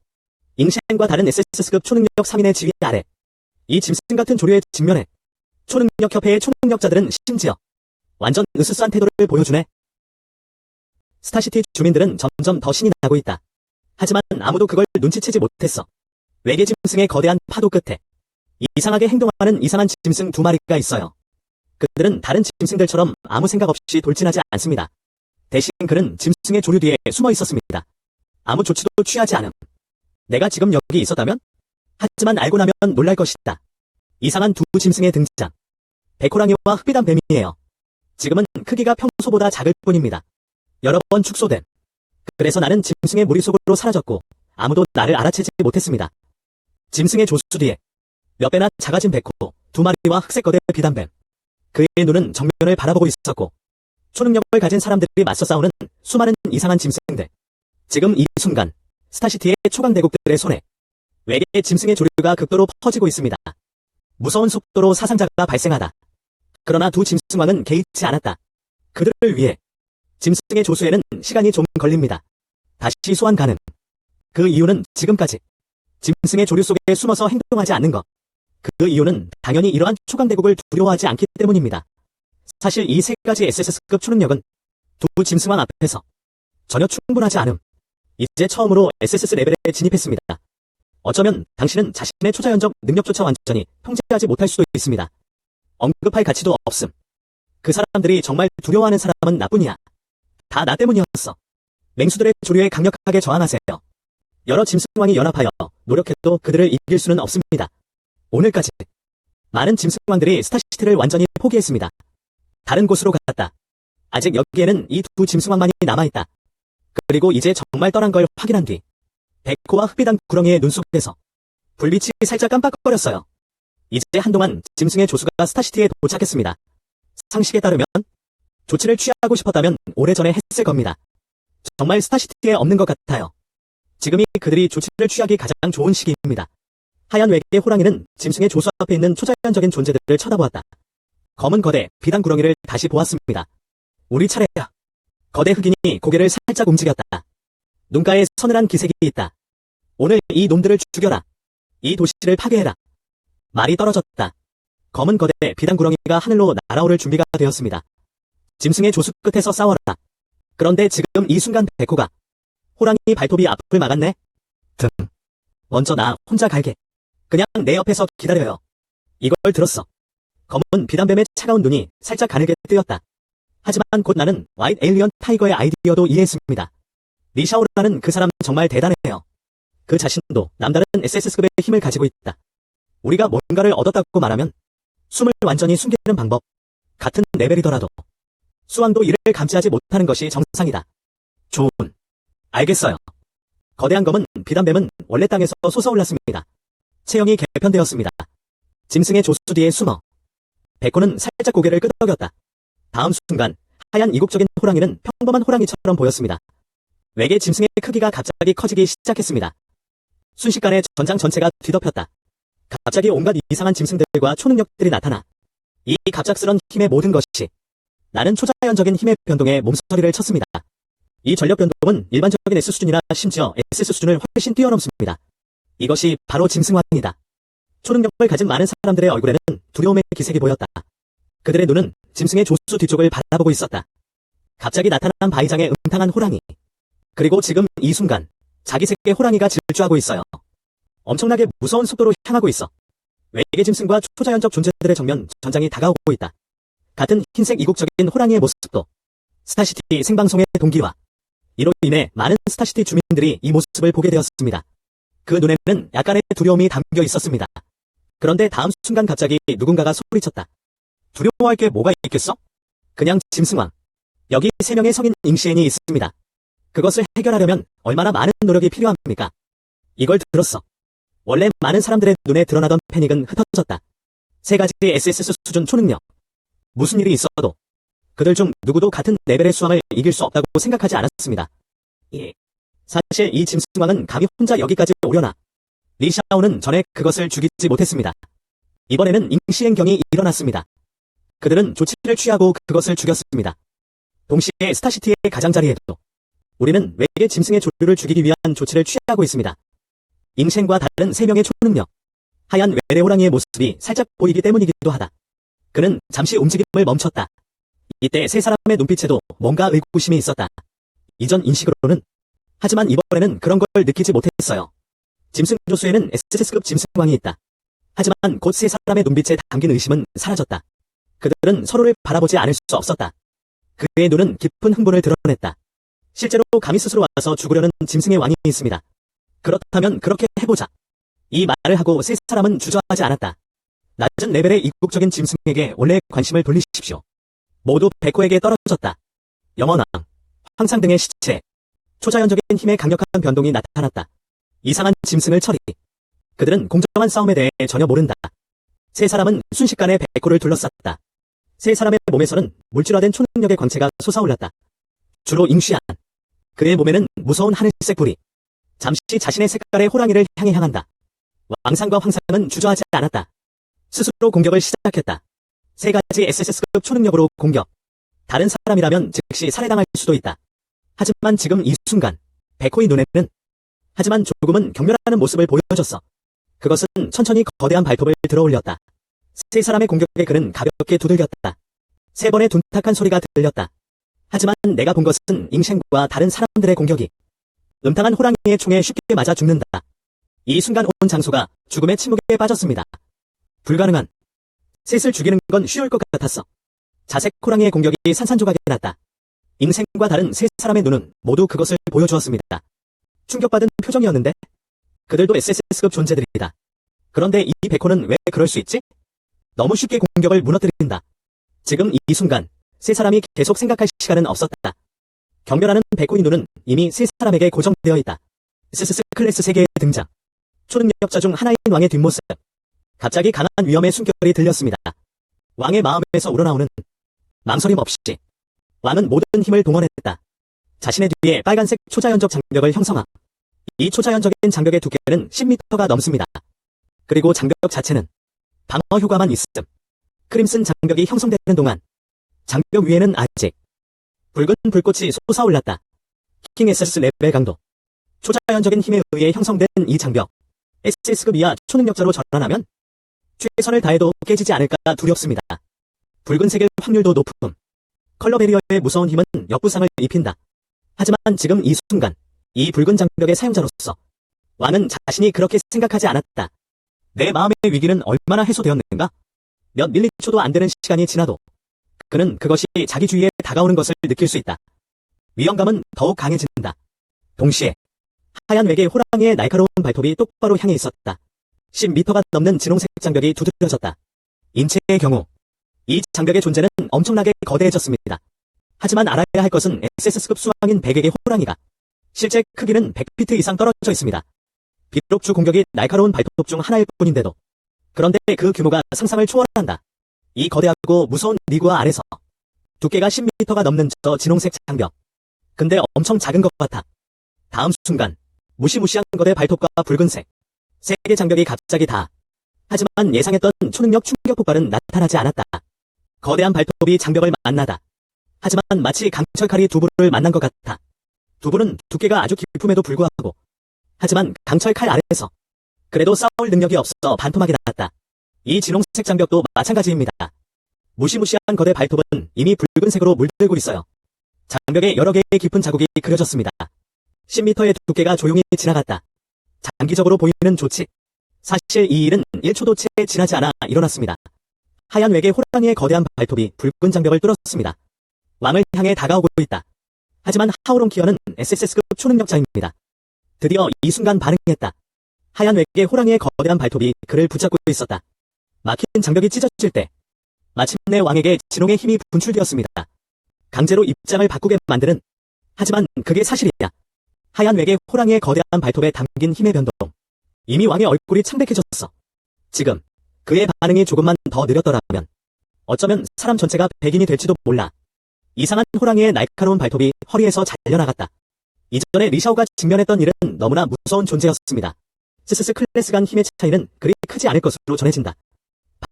잉센과 다른 SS급 초능력 3인의 지휘 아래 이 짐승 같은 조류에 직면해 초능력 협회의 초능력자들은 심지어 완전 으스스한 태도를 보여주네. 스타시티 주민들은 점점 더 신이 나고 있다. 하지만 아무도 그걸 눈치채지 못했어. 외계 짐승의 거대한 파도 끝에 이상하게 행동하는 이상한 짐승 2마리가 있어요. 그들은 다른 짐승들처럼 아무 생각 없이 돌진하지 않습니다. 대신 그는 짐승의 조류 뒤에 숨어 있었습니다. 아무 조치도 취하지 않음. 내가 지금 여기 있었다면? 하지만 알고 나면 놀랄 것이다. 이상한 두 짐승의 등장. 백호랑이와 흑비단 뱀이에요. 지금은 크기가 평소보다 작을 뿐입니다. 여러 번 축소됨. 그래서 나는 짐승의 무리 속으로 사라졌고 아무도 나를 알아채지 못했습니다. 짐승의 조수 뒤에 몇 배나 작아진 백호 2마리와 흑색 거대 비단뱀. 그의 눈은 정면을 바라보고 있었고 초능력을 가진 사람들이 맞서 싸우는 수많은 이상한 짐승들. 지금 이 순간 스타시티의 초강대국들의 손에 외계 짐승의 조류가 극도로 퍼지고 있습니다. 무서운 속도로 사상자가 발생하다. 그러나 두 짐승왕은 개의치 않았다. 그들을 위해 짐승의 조수에는 시간이 좀 걸립니다. 다시 소환 가능. 그 이유는 지금까지 짐승의 조류 속에 숨어서 행동하지 않는 것. 그 이유는 당연히 이러한 초강대국을 두려워하지 않기 때문입니다. 사실 이 세 가지 SS급 초능력은 두 짐승왕 앞에서 전혀 충분하지 않음. 이제 처음으로 SSS 레벨에 진입했습니다. 어쩌면 당신은 자신의 초자연적 능력조차 완전히 통제하지 못할 수도 있습니다. 언급할 가치도 없음. 그 사람들이 정말 두려워하는 사람은 나뿐이야. 다 나 때문이었어. 맹수들의 조류에 강력하게 저항하세요. 여러 짐승왕이 연합하여 노력해도 그들을 이길 수는 없습니다. 오늘까지 많은 짐승왕들이 스타시티를 완전히 포기했습니다. 다른 곳으로 갔다. 아직 여기에는 이 두 짐승왕만이 남아있다. 그리고 이제 정말 떠난 걸 확인한 뒤 백호와 흑비단 구렁이의 눈 속에서 불빛이 살짝 깜빡거렸어요. 이제 한동안 짐승의 조수가 스타시티에 도착했습니다. 상식에 따르면 조치를 취하고 싶었다면 오래전에 했을 겁니다. 정말 스타시티에 없는 것 같아요. 지금이 그들이 조치를 취하기 가장 좋은 시기입니다. 하얀 외계 호랑이는 짐승의 조수 앞에 있는 초자연적인 존재들을 쳐다보았다. 검은 거대 비단 구렁이를 다시 보았습니다. 우리 차례야. 거대 흑인이 고개를 살짝 움직였다. 눈가에 서늘한 기색이 있다. 오늘 이 놈들을 죽여라. 이 도시를 파괴해라. 말이 떨어졌다. 검은 거대 비단 구렁이가 하늘로 날아오를 준비가 되었습니다. 짐승의 조수 끝에서 싸워라. 그런데 지금 이 순간 백호가 호랑이 발톱이 앞을 막았네. 등. 먼저 나 혼자 갈게. 그냥 내 옆에서 기다려요. 이걸 들었어. 검은 비단뱀의 차가운 눈이 살짝 가늘게 뜨였다. 하지만 곧 나는 화이트 에일리언 타이거의 아이디어도 이해했습니다. 리샤오라는 그 사람 정말 대단해요. 그 자신도 남다른 SS급의 힘을 가지고 있다. 우리가 뭔가를 얻었다고 말하면 숨을 완전히 숨기는 방법. 같은 레벨이더라도 수왕도 이를 감지하지 못하는 것이 정상이다. 좋은. 알겠어요. 거대한 검은 비단뱀은 원래 땅에서 솟아올랐습니다. 체형이 개편되었습니다. 짐승의 조수 뒤에 숨어 백호는 살짝 고개를 끄덕였다. 다음 순간 하얀 이국적인 호랑이는 평범한 호랑이처럼 보였습니다. 외계 짐승의 크기가 갑자기 커지기 시작했습니다. 순식간에 전장 전체가 뒤덮였다. 갑자기 온갖 이상한 짐승들과 초능력들이 나타나 이 갑작스런 힘의 모든 것이 나는 초자연적인 힘의 변동에 몸서리를 쳤습니다. 이 전력 변동은 일반적인 S 수준이나 심지어 SS 수준을 훨씬 뛰어넘습니다. 이것이 바로 짐승왕이다. 초능력을 가진 많은 사람들의 얼굴에는 두려움의 기색이 보였다. 그들의 눈은 짐승의 조수 뒤쪽을 바라보고 있었다. 갑자기 나타난 바위장의 음탕한 호랑이. 그리고 지금 이 순간 자기 새끼 호랑이가 질주하고 있어요. 엄청나게 무서운 속도로 향하고 있어. 외계 짐승과 초자연적 존재들의 정면 전장이 다가오고 있다. 같은 흰색 이국적인 호랑이의 모습도 스타시티 생방송의 동기화. 이로 인해 많은 스타시티 주민들이 이 모습을 보게 되었습니다. 그 눈에는 약간의 두려움이 담겨 있었습니다. 그런데 다음 순간 갑자기 누군가가 소리쳤다. 두려워할 게 뭐가 있겠어? 그냥 짐승왕. 여기 3명의 성인 잉시엔이 있습니다. 그것을 해결하려면 얼마나 많은 노력이 필요합니까? 이걸 들었어. 원래 많은 사람들의 눈에 드러나던 패닉은 흩어졌다. 3가지 SS 수준 초능력. 무슨 일이 있어도 그들 중 누구도 같은 레벨의 수왕을 이길 수 없다고 생각하지 않았습니다. 예. 사실 이 짐승왕은 감히 혼자 여기까지 오려나. 리샤오는 전에 그것을 죽이지 못했습니다. 이번에는 잉시엔경이 일어났습니다. 그들은 조치를 취하고 그것을 죽였습니다. 동시에 스타시티의 가장자리에도 우리는 외계 짐승의 조류를 죽이기 위한 조치를 취하고 있습니다. 잉셴과 다른 3명의 초능력. 하얀 외래호랑이의 모습이 살짝 보이기 때문이기도 하다. 그는 잠시 움직임을 멈췄다. 이때 3사람의 눈빛에도 뭔가 의구심이 있었다. 이전 인식으로는. 하지만 이번에는 그런 걸 느끼지 못했어요. 짐승 조수에는 SS급 짐승왕이 있다. 하지만 곧 3사람의 눈빛에 담긴 의심은 사라졌다. 그들은 서로를 바라보지 않을 수 없었다. 그의 눈은 깊은 흥분을 드러냈다. 실제로 감히 스스로 와서 죽으려는 짐승의 왕이 있습니다. 그렇다면 그렇게 해보자. 이 말을 하고 3사람은 주저하지 않았다. 낮은 레벨의 이국적인 짐승에게 원래 관심을 돌리십시오. 모두 베코에게 떨어졌다. 영원왕, 황상 등의 시체, 초자연적인 힘의 강력한 변동이 나타났다. 이상한 짐승을 처리. 그들은 공정한 싸움에 대해 전혀 모른다. 3사람은 순식간에 베코를 둘러쌌다. 3사람의 몸에서는 물질화된 초능력의 광채가 솟아올랐다. 주로 잉쉬안. 그의 몸에는 무서운 하늘색 불이. 잠시 자신의 색깔의 호랑이를 향해 향한다. 왕상과 황상은 주저하지 않았다. 스스로 공격을 시작했다. 3가지 SS급 초능력으로 공격. 다른 사람이라면 즉시 살해당할 수도 있다. 하지만 지금 이 순간 베코의 눈에는 하지만 조금은 경멸하는 모습을 보여줬어. 그것은 천천히 거대한 발톱을 들어올렸다. 3사람의 공격에 그는 가볍게 두들겼다. 3번의 둔탁한 소리가 들렸다. 하지만 내가 본 것은 잉셴과 다른 사람들의 공격이 음탕한 호랑이의 총에 쉽게 맞아 죽는다. 이 순간 온 장소가 죽음의 침묵에 빠졌습니다. 불가능한. 셋을 죽이는 건 쉬울 것 같았어. 자색 호랑이의 공격이 산산조각이 났다. 잉셴과 다른 3사람의 눈은 모두 그것을 보여주었습니다. 충격받은 표정이었는데 그들도 SS급 존재들이다. 그런데 이 베코는 왜 그럴 수 있지? 너무 쉽게 공격을 무너뜨린다. 지금 이 순간 3사람이 계속 생각할 시간은 없었다. 경멸하는 베코의 눈은 이미 3사람에게 고정되어 있다. SSS 클래스 3개의 등장. 초능력자 중 하나인 왕의 뒷모습. 갑자기 강한 위험의 숨결이 들렸습니다. 왕의 마음에서 우러나오는 망설임 없이 왕은 모든 힘을 동원했다. 자신의 뒤에 빨간색 초자연적 장벽을 형성함. 이 초자연적인 장벽의 두께는 10m가 넘습니다. 그리고 장벽 자체는 방어 효과만 있음. 크림슨 장벽이 형성되는 동안 장벽 위에는 아직 붉은 불꽃이 솟아올랐다. 킹 SS 레벨 강도. 초자연적인 힘에 의해 형성된 이 장벽. SS급 이하 초능력자로 전환하면 최선을 다해도 깨지지 않을까 두렵습니다. 붉은색일 확률도 높음. 컬러 베리어의 무서운 힘은 역부상을 입힌다. 하지만 지금 이 순간 이 붉은 장벽의 사용자로서 왕은 자신이 그렇게 생각하지 않았다. 내 마음의 위기는 얼마나 해소되었는가? 몇 밀리초도 안 되는 시간이 지나도 그는 그것이 자기 주위에 다가오는 것을 느낄 수 있다. 위험감은 더욱 강해진다. 동시에 하얀 외계 호랑이의 날카로운 발톱이 똑바로 향해 있었다. 10m가 넘는 진홍색 장벽이 두드려졌다. 인체의 경우 이 장벽의 존재는 엄청나게 거대해졌습니다. 하지만 알아야 할 것은 SS급 수왕인 100에게 호랑이가 실제 크기는 100피트 이상 떨어져 있습니다. 비록 주 공격이 날카로운 발톱 중 하나일 뿐인데도 그런데 그 규모가 상상을 초월한다. 이 거대하고 무서운 니구아 아래서 두께가 10m가 넘는 저 진홍색 장벽. 근데 엄청 작은 것 같아. 다음 순간 무시무시한 거대 발톱과 붉은색 3개 장벽이 갑자기 다. 하지만 예상했던 초능력 충격 폭발은 나타나지 않았다. 거대한 발톱이 장벽을 만나다. 하지만 마치 강철칼이 두부를 만난 것 같아. 두부는 두께가 아주 깊음에도 불구하고 하지만 강철칼 아래에서 그래도 싸울 능력이 없어 반토막이 났다. 이 진홍색 장벽도 마찬가지입니다. 무시무시한 거대 발톱은 이미 붉은색으로 물들고 있어요. 장벽에 여러 개의 깊은 자국이 그려졌습니다. 10m의 두께가 조용히 지나갔다. 장기적으로 보이는 조치. 사실 이 일은 1초도 채 지나지 않아 일어났습니다. 하얀 외계 호랑이의 거대한 발톱이 붉은 장벽을 뚫었습니다. 왕을 향해 다가오고 있다. 하지만 하우롱키어는 SSS급 초능력자입니다. 드디어 이 순간 반응했다. 하얀 외계 호랑이의 거대한 발톱이 그를 붙잡고 있었다. 막힌 장벽이 찢어질 때 마침내 왕에게 진홍의 힘이 분출되었습니다. 강제로 입장을 바꾸게 만드는. 하지만 그게 사실이야. 하얀 외계 호랑이의 거대한 발톱에 담긴 힘의 변동. 이미 왕의 얼굴이 창백해졌어. 지금 그의 반응이 조금만 더 느렸더라면 어쩌면 사람 전체가 백인이 될지도 몰라. 이상한 호랑이의 날카로운 발톱이 허리에서 잘려나갔다. 이전에 리샤오가 직면했던 일은 너무나 무서운 존재였습니다. 스스스 클래스 간 힘의 차이는 그리 크지 않을 것으로 전해진다.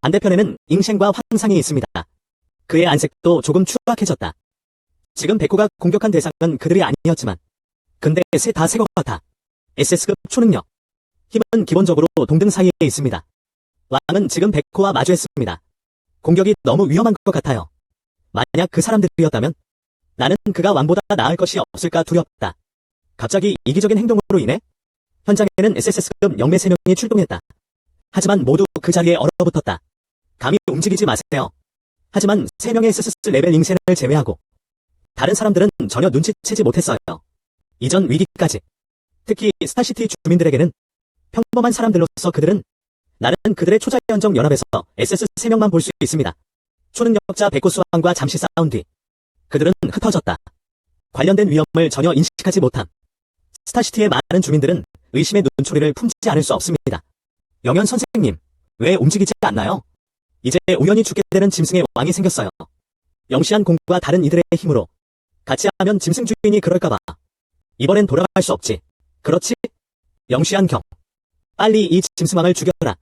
반대편에는 잉셴과 환상이 있습니다. 그의 안색도 조금 추악해졌다. 지금 백호가 공격한 대상은 그들이 아니었지만 근데 셋 다 새 것 같아. SS급 초능력. 힘은 기본적으로 동등 사이에 있습니다. 왕은 지금 백호와 마주했습니다. 공격이 너무 위험한 것 같아요. 만약 그 사람들이었다면 나는 그가 왕보다 나을 것이 없을까 두렵다. 갑자기 이기적인 행동으로 인해 현장에는 SS급 영매 3명이 출동했다. 하지만 모두 그 자리에 얼어붙었다. 감히 움직이지 마세요. 하지만 3명의 SSS 레벨 잉센을 제외하고 다른 사람들은 전혀 눈치채지 못했어요. 이전 위기까지. 특히 스타시티 주민들에게는 평범한 사람들로서 그들은 나는 그들의 초자연적 연합에서 SS 3명만 볼 수 있습니다. 초능력자 백호수왕과 잠시 싸운 뒤 그들은 흩어졌다. 관련된 위험을 전혀 인식하지 못함. 스타시티의 많은 주민들은 의심의 눈초리를 품지 않을 수 없습니다. 영현 선생님, 왜 움직이지 않나요? 이제 우연히 죽게 되는 짐승의 왕이 생겼어요. 영시한 공과 다른 이들의 힘으로 같이 하면 짐승 주인이 그럴까봐. 이번엔 돌아갈 수 없지. 그렇지? 영시한 경. 빨리 이 짐승왕을 죽여라.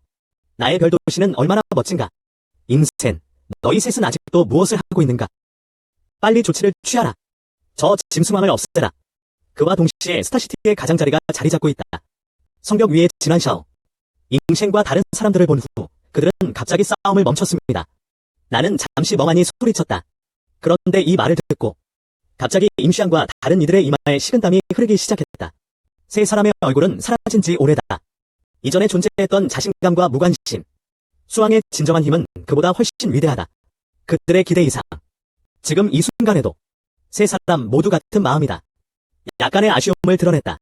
나의 별도시는 얼마나 멋진가. 잉센, 너희 셋은 아직도 무엇을 하고 있는가? 빨리 조치를 취하라. 저 짐승왕을 없애라. 그와 동시에 스타시티의 가장자리가 자리 잡고 있다. 성벽 위에 진환샤오. 잉셴과 다른 사람들을 본 후 그들은 갑자기 싸움을 멈췄습니다. 나는 잠시 멍하니 소리쳤다. 그런데 이 말을 듣고 갑자기 임시안과 다른 이들의 이마에 식은땀이 흐르기 시작했다. 세 사람의 얼굴은 사라진 지 오래다. 이전에 존재했던 자신감과 무관심. 수왕의 진정한 힘은 그보다 훨씬 위대하다. 그들의 기대 이상. 지금 이 순간에도 세 사람 모두 같은 마음이다. 약간의 아쉬움을 드러냈다.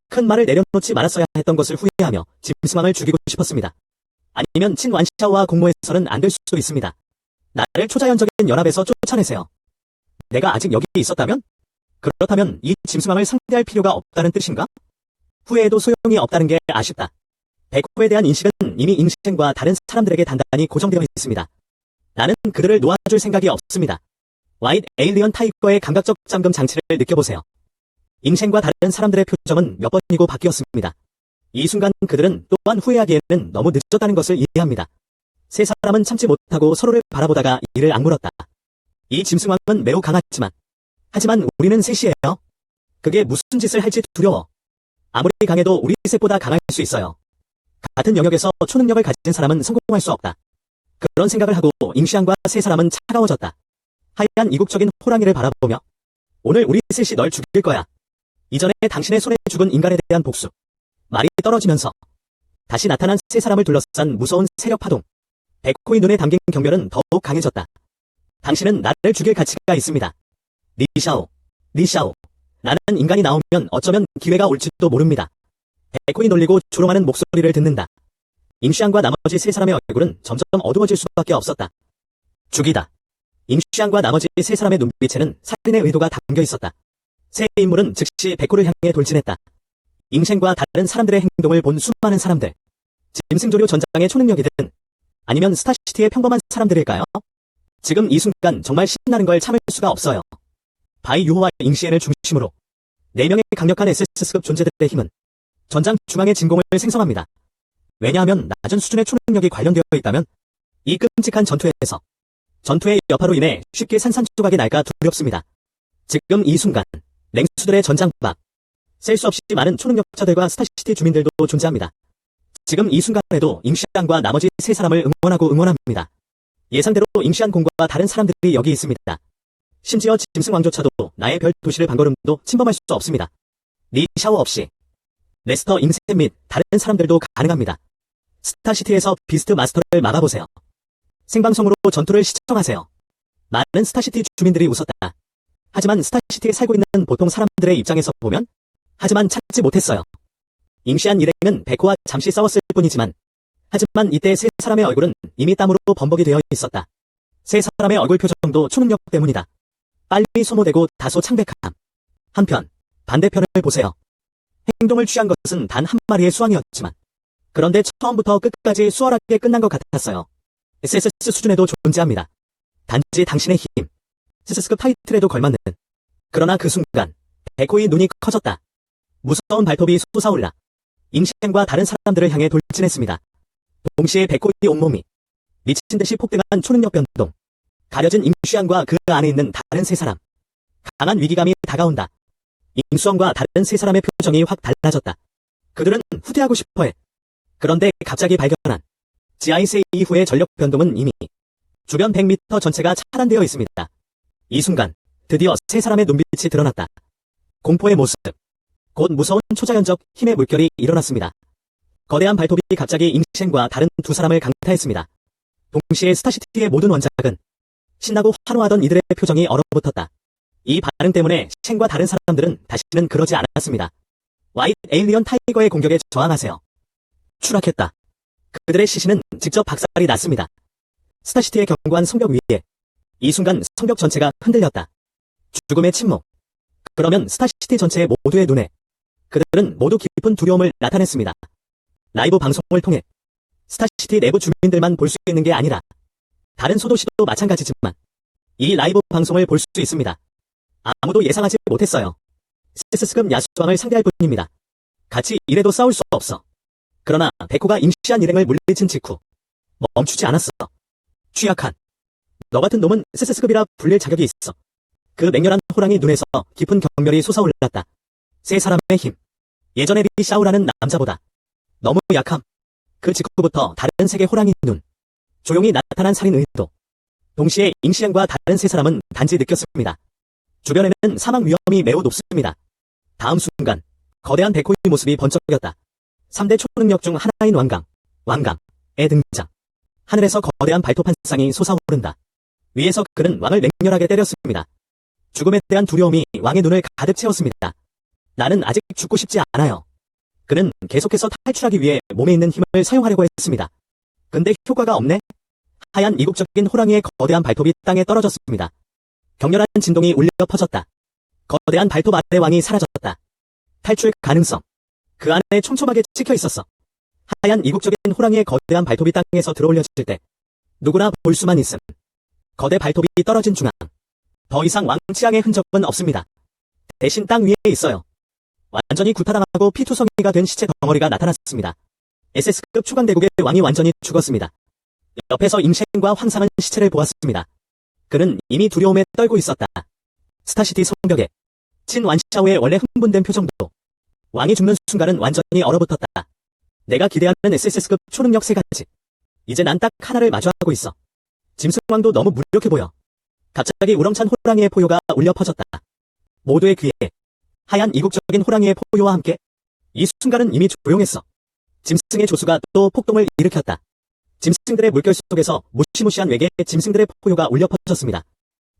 큰 말을 내려놓지 말았어야 했던 것을 후회하며 짐승왕을 죽이고 싶었습니다. 아니면 친완샤오와 공모해서는 안 될 수도 있습니다. 나를 초자연적인 연합에서 쫓아내세요. 내가 아직 여기 있었다면? 그렇다면 이 짐승왕을 상대할 필요가 없다는 뜻인가? 후회해도 소용이 없다는 게 아쉽다. 백호에 대한 인식은 이미 잉셴과 다른 사람들에게 단단히 고정되어 있습니다. 나는 그들을 놓아줄 생각이 없습니다. 와이드 에일리언 타이거의 감각적 잠금 장치를 느껴보세요. 잉셴과 다른 사람들의 표정은 몇 번이고 바뀌었습니다. 이 순간 그들은 또한 후회하기에는 너무 늦었다는 것을 이해합니다. 세 사람은 참지 못하고 서로를 바라보다가 이를 악물었다. 이 짐승왕은 매우 강하지만 하지만 우리는 셋이에요. 그게 무슨 짓을 할지 두려워. 아무리 강해도 우리 셋보다 강할 수 있어요. 같은 영역에서 초능력을 가진 사람은 성공할 수 없다. 그런 생각을 하고 잉시안과 세 사람은 차가워졌다. 하얀 이국적인 호랑이를 바라보며 오늘 우리 셋이 널 죽일 거야. 이전에 당신의 손에 죽은 인간에 대한 복수. 말이 떨어지면서 다시 나타난 세 사람을 둘러싼 무서운 세력 파동. 백호의 눈에 담긴 경멸은 더욱 강해졌다. 당신은 나를 죽일 가치가 있습니다. 리샤오. 나는 인간이 나오면 어쩌면 기회가 올지도 모릅니다. 백호이 놀리고 조롱하는 목소리를 듣는다. 임시안과 나머지 세 사람의 얼굴은 점점 어두워질 수밖에 없었다. 죽이다. 임시안과 나머지 세 사람의 눈빛에는 살인의 의도가 담겨 있었다. 세 인물은 즉시 백호를 향해 돌진했다. 잉셴과 다른 사람들의 행동을 본 수많은 사람들. 짐승조류 전장의 초능력이든 아니면 스타시티의 평범한 사람들일까요? 지금 이 순간 정말 신나는 걸 참을 수가 없어요. 바이 유호와 잉시엔을 중심으로 4명의 강력한 SS급 존재들의 힘은 전장 중앙의 진공을 생성합니다. 왜냐하면 낮은 수준의 초능력이 관련되어 있다면 이 끔찍한 전투에서 전투의 여파로 인해 쉽게 산산조각이 날까 두렵습니다. 지금 이 순간 냉수들의 전장 밖 셀 수 없이 많은 초능력자들과 스타시티 주민들도 존재합니다. 지금 이 순간에도 잉시안과 나머지 세 사람을 응원합니다. 예상대로 잉시안 공과 다른 사람들이 여기 있습니다. 심지어 짐승 왕조차도 나의 별 도시를 방걸음도 침범할 수 없습니다. 리 샤워 없이 레스터 잉센 및 다른 사람들도 가능합니다. 스타시티에서 비스트 마스터를 막아보세요. 생방송으로 전투를 시청하세요. 많은 스타시티 주민들이 웃었다. 하지만 스타시티에 살고 있는 보통 사람들의 입장에서 보면 하지만 찾지 못했어요. 잉시안 일행은 베코와 잠시 싸웠을 뿐이지만 하지만 이때 세 사람의 얼굴은 이미 땀으로 범벅이 되어 있었다. 세 사람의 얼굴 표정도 초능력 때문이다. 빨리 소모되고 다소 창백함. 한편 반대편을 보세요. 행동을 취한 것은 단 한 마리의 수왕이었지만 그런데 처음부터 끝까지 수월하게 끝난 것 같았어요. SS 수준에도 존재합니다. 단지 당신의 힘. SS급 타이틀에도 걸맞는. 그러나 그 순간 베코의 눈이 커졌다. 무서운 발톱이 솟아올라 잉시안과 다른 사람들을 향해 돌진했습니다. 동시에 베코의 온몸이 미친 듯이 폭등한 초능력 변동. 가려진 잉시안과 그 안에 있는 다른 세 사람. 강한 위기감이 다가온다. 잉수왕과 다른 세 사람의 표정이 확 달라졌다. 그들은 후퇴하고 싶어해. 그런데 갑자기 발견한 지하이세 이후의 전력 변동은 이미 주변 100m 전체가 차단되어 있습니다. 이 순간 드디어 세 사람의 눈빛이 드러났다. 공포의 모습. 곧 무서운 초자연적 힘의 물결이 일어났습니다. 거대한 발톱이 갑자기 잉시엔과 다른 두 사람을 강타했습니다. 동시에 스타시티의 모든 원작은 신나고 환호하던 이들의 표정이 얼어붙었다. 이 반응 때문에 쉥과 다른 사람들은 다시는 그러지 않았습니다. 화이트 에일리언 타이거의 공격에 저항하세요. 추락했다. 그들의 시신은 직접 박살이 났습니다. 스타시티의 견고한 성벽 위에 이 순간 성벽 전체가 흔들렸다. 죽음의 침묵. 그러면 스타시티 전체의 모두의 눈에 그들은 모두 깊은 두려움을 나타냈습니다. 라이브 방송을 통해 스타시티 내부 주민들만 볼 수 있는 게 아니라 다른 소도시도 마찬가지지만 이 라이브 방송을 볼 수 있습니다. 아무도 예상하지 못했어요. SS급 야수왕을 상대할 뿐입니다. 같이 이래도 싸울 수 없어. 그러나 베코가 잉시안 일행을 물리친 직후 멈추지 않았어. 취약한 너 같은 놈은 SS급이라 불릴 자격이 있어. 그 맹렬한 호랑이 눈에서 깊은 경멸이 솟아올랐다. 세 사람의 힘. 예전의 리 샤오라는 남자보다 너무 약함. 그 직후부터 다른 색의 호랑이 눈. 조용히 나타난 살인 의도. 동시에 잉시안과 다른 세 사람은 단지 느꼈습니다. 주변에는 사망 위험이 매우 높습니다. 다음 순간 거대한 베코의 모습이 번쩍였다. 3대 초능력 중 하나인 왕강의 등장. 하늘에서 거대한 발톱 한 쌍이 솟아오른다. 위에서 그는 왕을 맹렬하게 때렸습니다. 죽음에 대한 두려움이 왕의 눈을 가득 채웠습니다. 나는 아직 죽고 싶지 않아요. 그는 계속해서 탈출하기 위해 몸에 있는 힘을 사용하려고 했습니다. 근데 효과가 없네? 하얀 이국적인 호랑이의 거대한 발톱이 땅에 떨어졌습니다. 격렬한 진동이 울려 퍼졌다. 거대한 발톱 아래 왕이 사라졌다. 탈출 가능성. 그 안에 촘촘하게 찍혀 있었어. 하얀 이국적인 호랑이의 거대한 발톱이 땅에서 들어올려질 때 누구나 볼 수만 있음. 거대 발톱이 떨어진 중앙. 더 이상 왕 치앙의 흔적은 없습니다. 대신 땅 위에 있어요. 완전히 구타당하고 피투성이가 된 시체 덩어리가 나타났습니다. SS급 초강대국의 왕이 완전히 죽었습니다. 옆에서 잉셴과 황상은 시체를 보았습니다. 그는 이미 두려움에 떨고 있었다. 스타시티 성벽에 친 완샤오의 원래 흥분된 표정도 왕이 죽는 순간은 완전히 얼어붙었다. 내가 기대하는 SS급 초능력 세 가지. 이제 난 딱 하나를 마주하고 있어. 짐승왕도 너무 무력해 보여. 갑자기 우렁찬 호랑이의 포효가 울려 퍼졌다. 모두의 귀에 하얀 이국적인 호랑이의 포효와 함께 이 순간은 이미 조용했어. 짐승의 조수가 또 폭동을 일으켰다. 짐승들의 물결 속에서 무시무시한 외계의 짐승들의 포효가 울려 퍼졌습니다.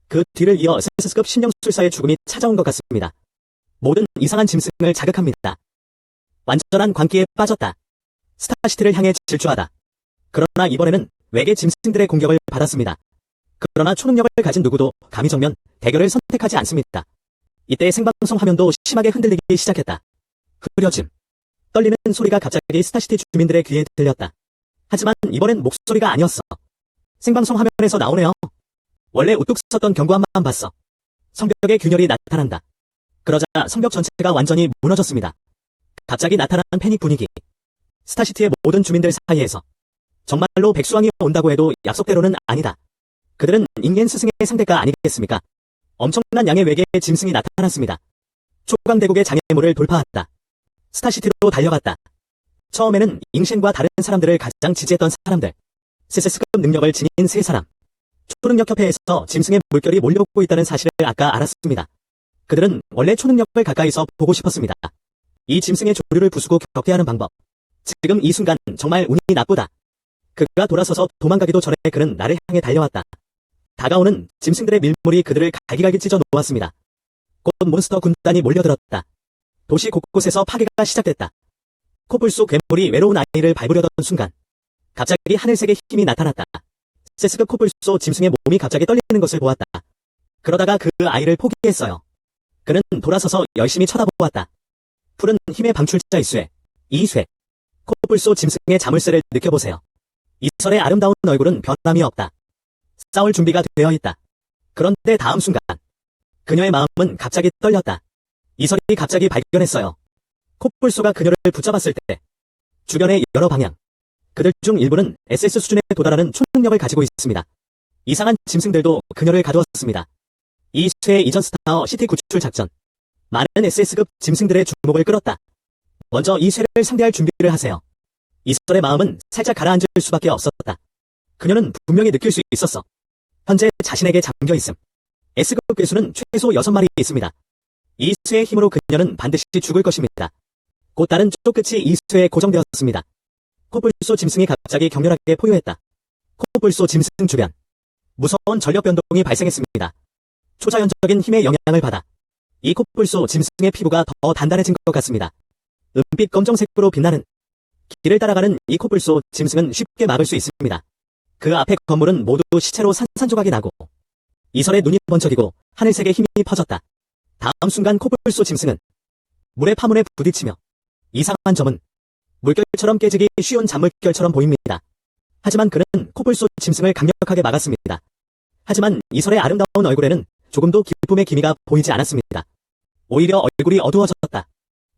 그 뒤를 이어 SS급 신령술사의 죽음이 찾아온 것 같습니다. 모든 이상한 짐승을 자극합니다. 완전한 광기에 빠졌다. 스타시티를 향해 질주하다. 그러나 이번에는 외계 짐승들의 공격을 받았습니다. 그러나 초능력을 가진 누구도 감히 정면 대결을 선택하지 않습니다. 이때 생방송 화면도 심하게 흔들리기 시작했다. 흐려짐. 떨리는 소리가 갑자기 스타시티 주민들의 귀에 들렸다. 하지만 이번엔 목소리가 아니었어. 생방송 화면에서 나오네요. 원래 우뚝 섰던 경고함만 봤어. 성벽의 균열이 나타난다. 그러자 성벽 전체가 완전히 무너졌습니다. 갑자기 나타난 패닉 분위기. 스타시티의 모든 주민들 사이에서 정말로 백수왕이 온다고 해도 약속대로는 아니다. 그들은 잉옌 스승의 상대가 아니겠습니까? 엄청난 양의 외계의 짐승이 나타났습니다. 초강대국의 장애물을 돌파했다. 스타시티로 달려갔다. 처음에는 잉셴과 다른 사람들을 가장 지지했던 사람들. SS급 능력을 지닌 세 사람. 초능력협회에서 짐승의 물결이 몰려오고 있다는 사실을 아까 알았습니다. 그들은 원래 초능력을 가까이서 보고 싶었습니다. 이 짐승의 조류를 부수고 격퇴하는 방법. 지금 이 순간 정말 운이 나쁘다. 그가 돌아서서 도망가기도 전에 그는 나를 향해 달려왔다. 다가오는 짐승들의 밀물이 그들을 갈기갈기 찢어 놓았습니다. 곧 몬스터 군단이 몰려들었다. 도시 곳곳에서 파괴가 시작됐다. 코뿔 속 괴물이 외로운 아이를 밟으려던 순간 갑자기 하늘색의 힘이 나타났다. 세스급 코뿔 속 짐승의 몸이 갑자기 떨리는 것을 보았다. 그러다가 그 아이를 포기했어요. 그는 돌아서서 열심히 쳐다보았다. 푸른 힘의 방출자 이쇠. 코뿔 속 짐승의 자물쇠를 느껴보세요. 이설의 아름다운 얼굴은 변함이 없다. 싸울 준비가 되어 있다. 그런데 다음 순간 그녀의 마음은 갑자기 떨렸다. 이설이 갑자기 발견했어요. 코뿔소가 그녀를 붙잡았을 때 주변의 여러 방향, 그들 중 일부는 SS 수준에 도달하는 초능력을 가지고 있습니다. 이상한 짐승들도 그녀를 가두었습니다. 이 쇠의 이전 스타어 시티 구출 작전, 많은 SS급 짐승들의 주목을 끌었다. 먼저 이 쇠를 상대할 준비를 하세요. 이설의 마음은 살짝 가라앉을 수밖에 없었다. 그녀는 분명히 느낄 수 있었어. 현재 자신에게 잠겨있음. S급 괴수는 최소 6마리 있습니다. 이 쇠의 힘으로 그녀는 반드시 죽을 것입니다. 곧 다른 쪽 끝이 이 쇠에 고정되었습니다. 코뿔소 짐승이 갑자기 격렬하게 포효했다. 코뿔소 짐승 주변. 무서운 전력 변동이 발생했습니다. 초자연적인 힘의 영향을 받아 이 코뿔소 짐승의 피부가 더 단단해진 것 같습니다. 은빛 검정색으로 빛나는 길을 따라가는 이 코뿔소 짐승은 쉽게 막을 수 있습니다. 그 앞에 건물은 모두 시체로 산산조각이 나고 이설의 눈이 번쩍이고 하늘색의 힘이 퍼졌다. 다음 순간 코뿔소 짐승은 물의 파문에 부딪히며 이상한 점은 물결처럼 깨지기 쉬운 잔물결처럼 보입니다. 하지만 그는 코뿔소 짐승을 강력하게 막았습니다. 하지만 이설의 아름다운 얼굴에는 조금도 기쁨의 기미가 보이지 않았습니다. 오히려 얼굴이 어두워졌다.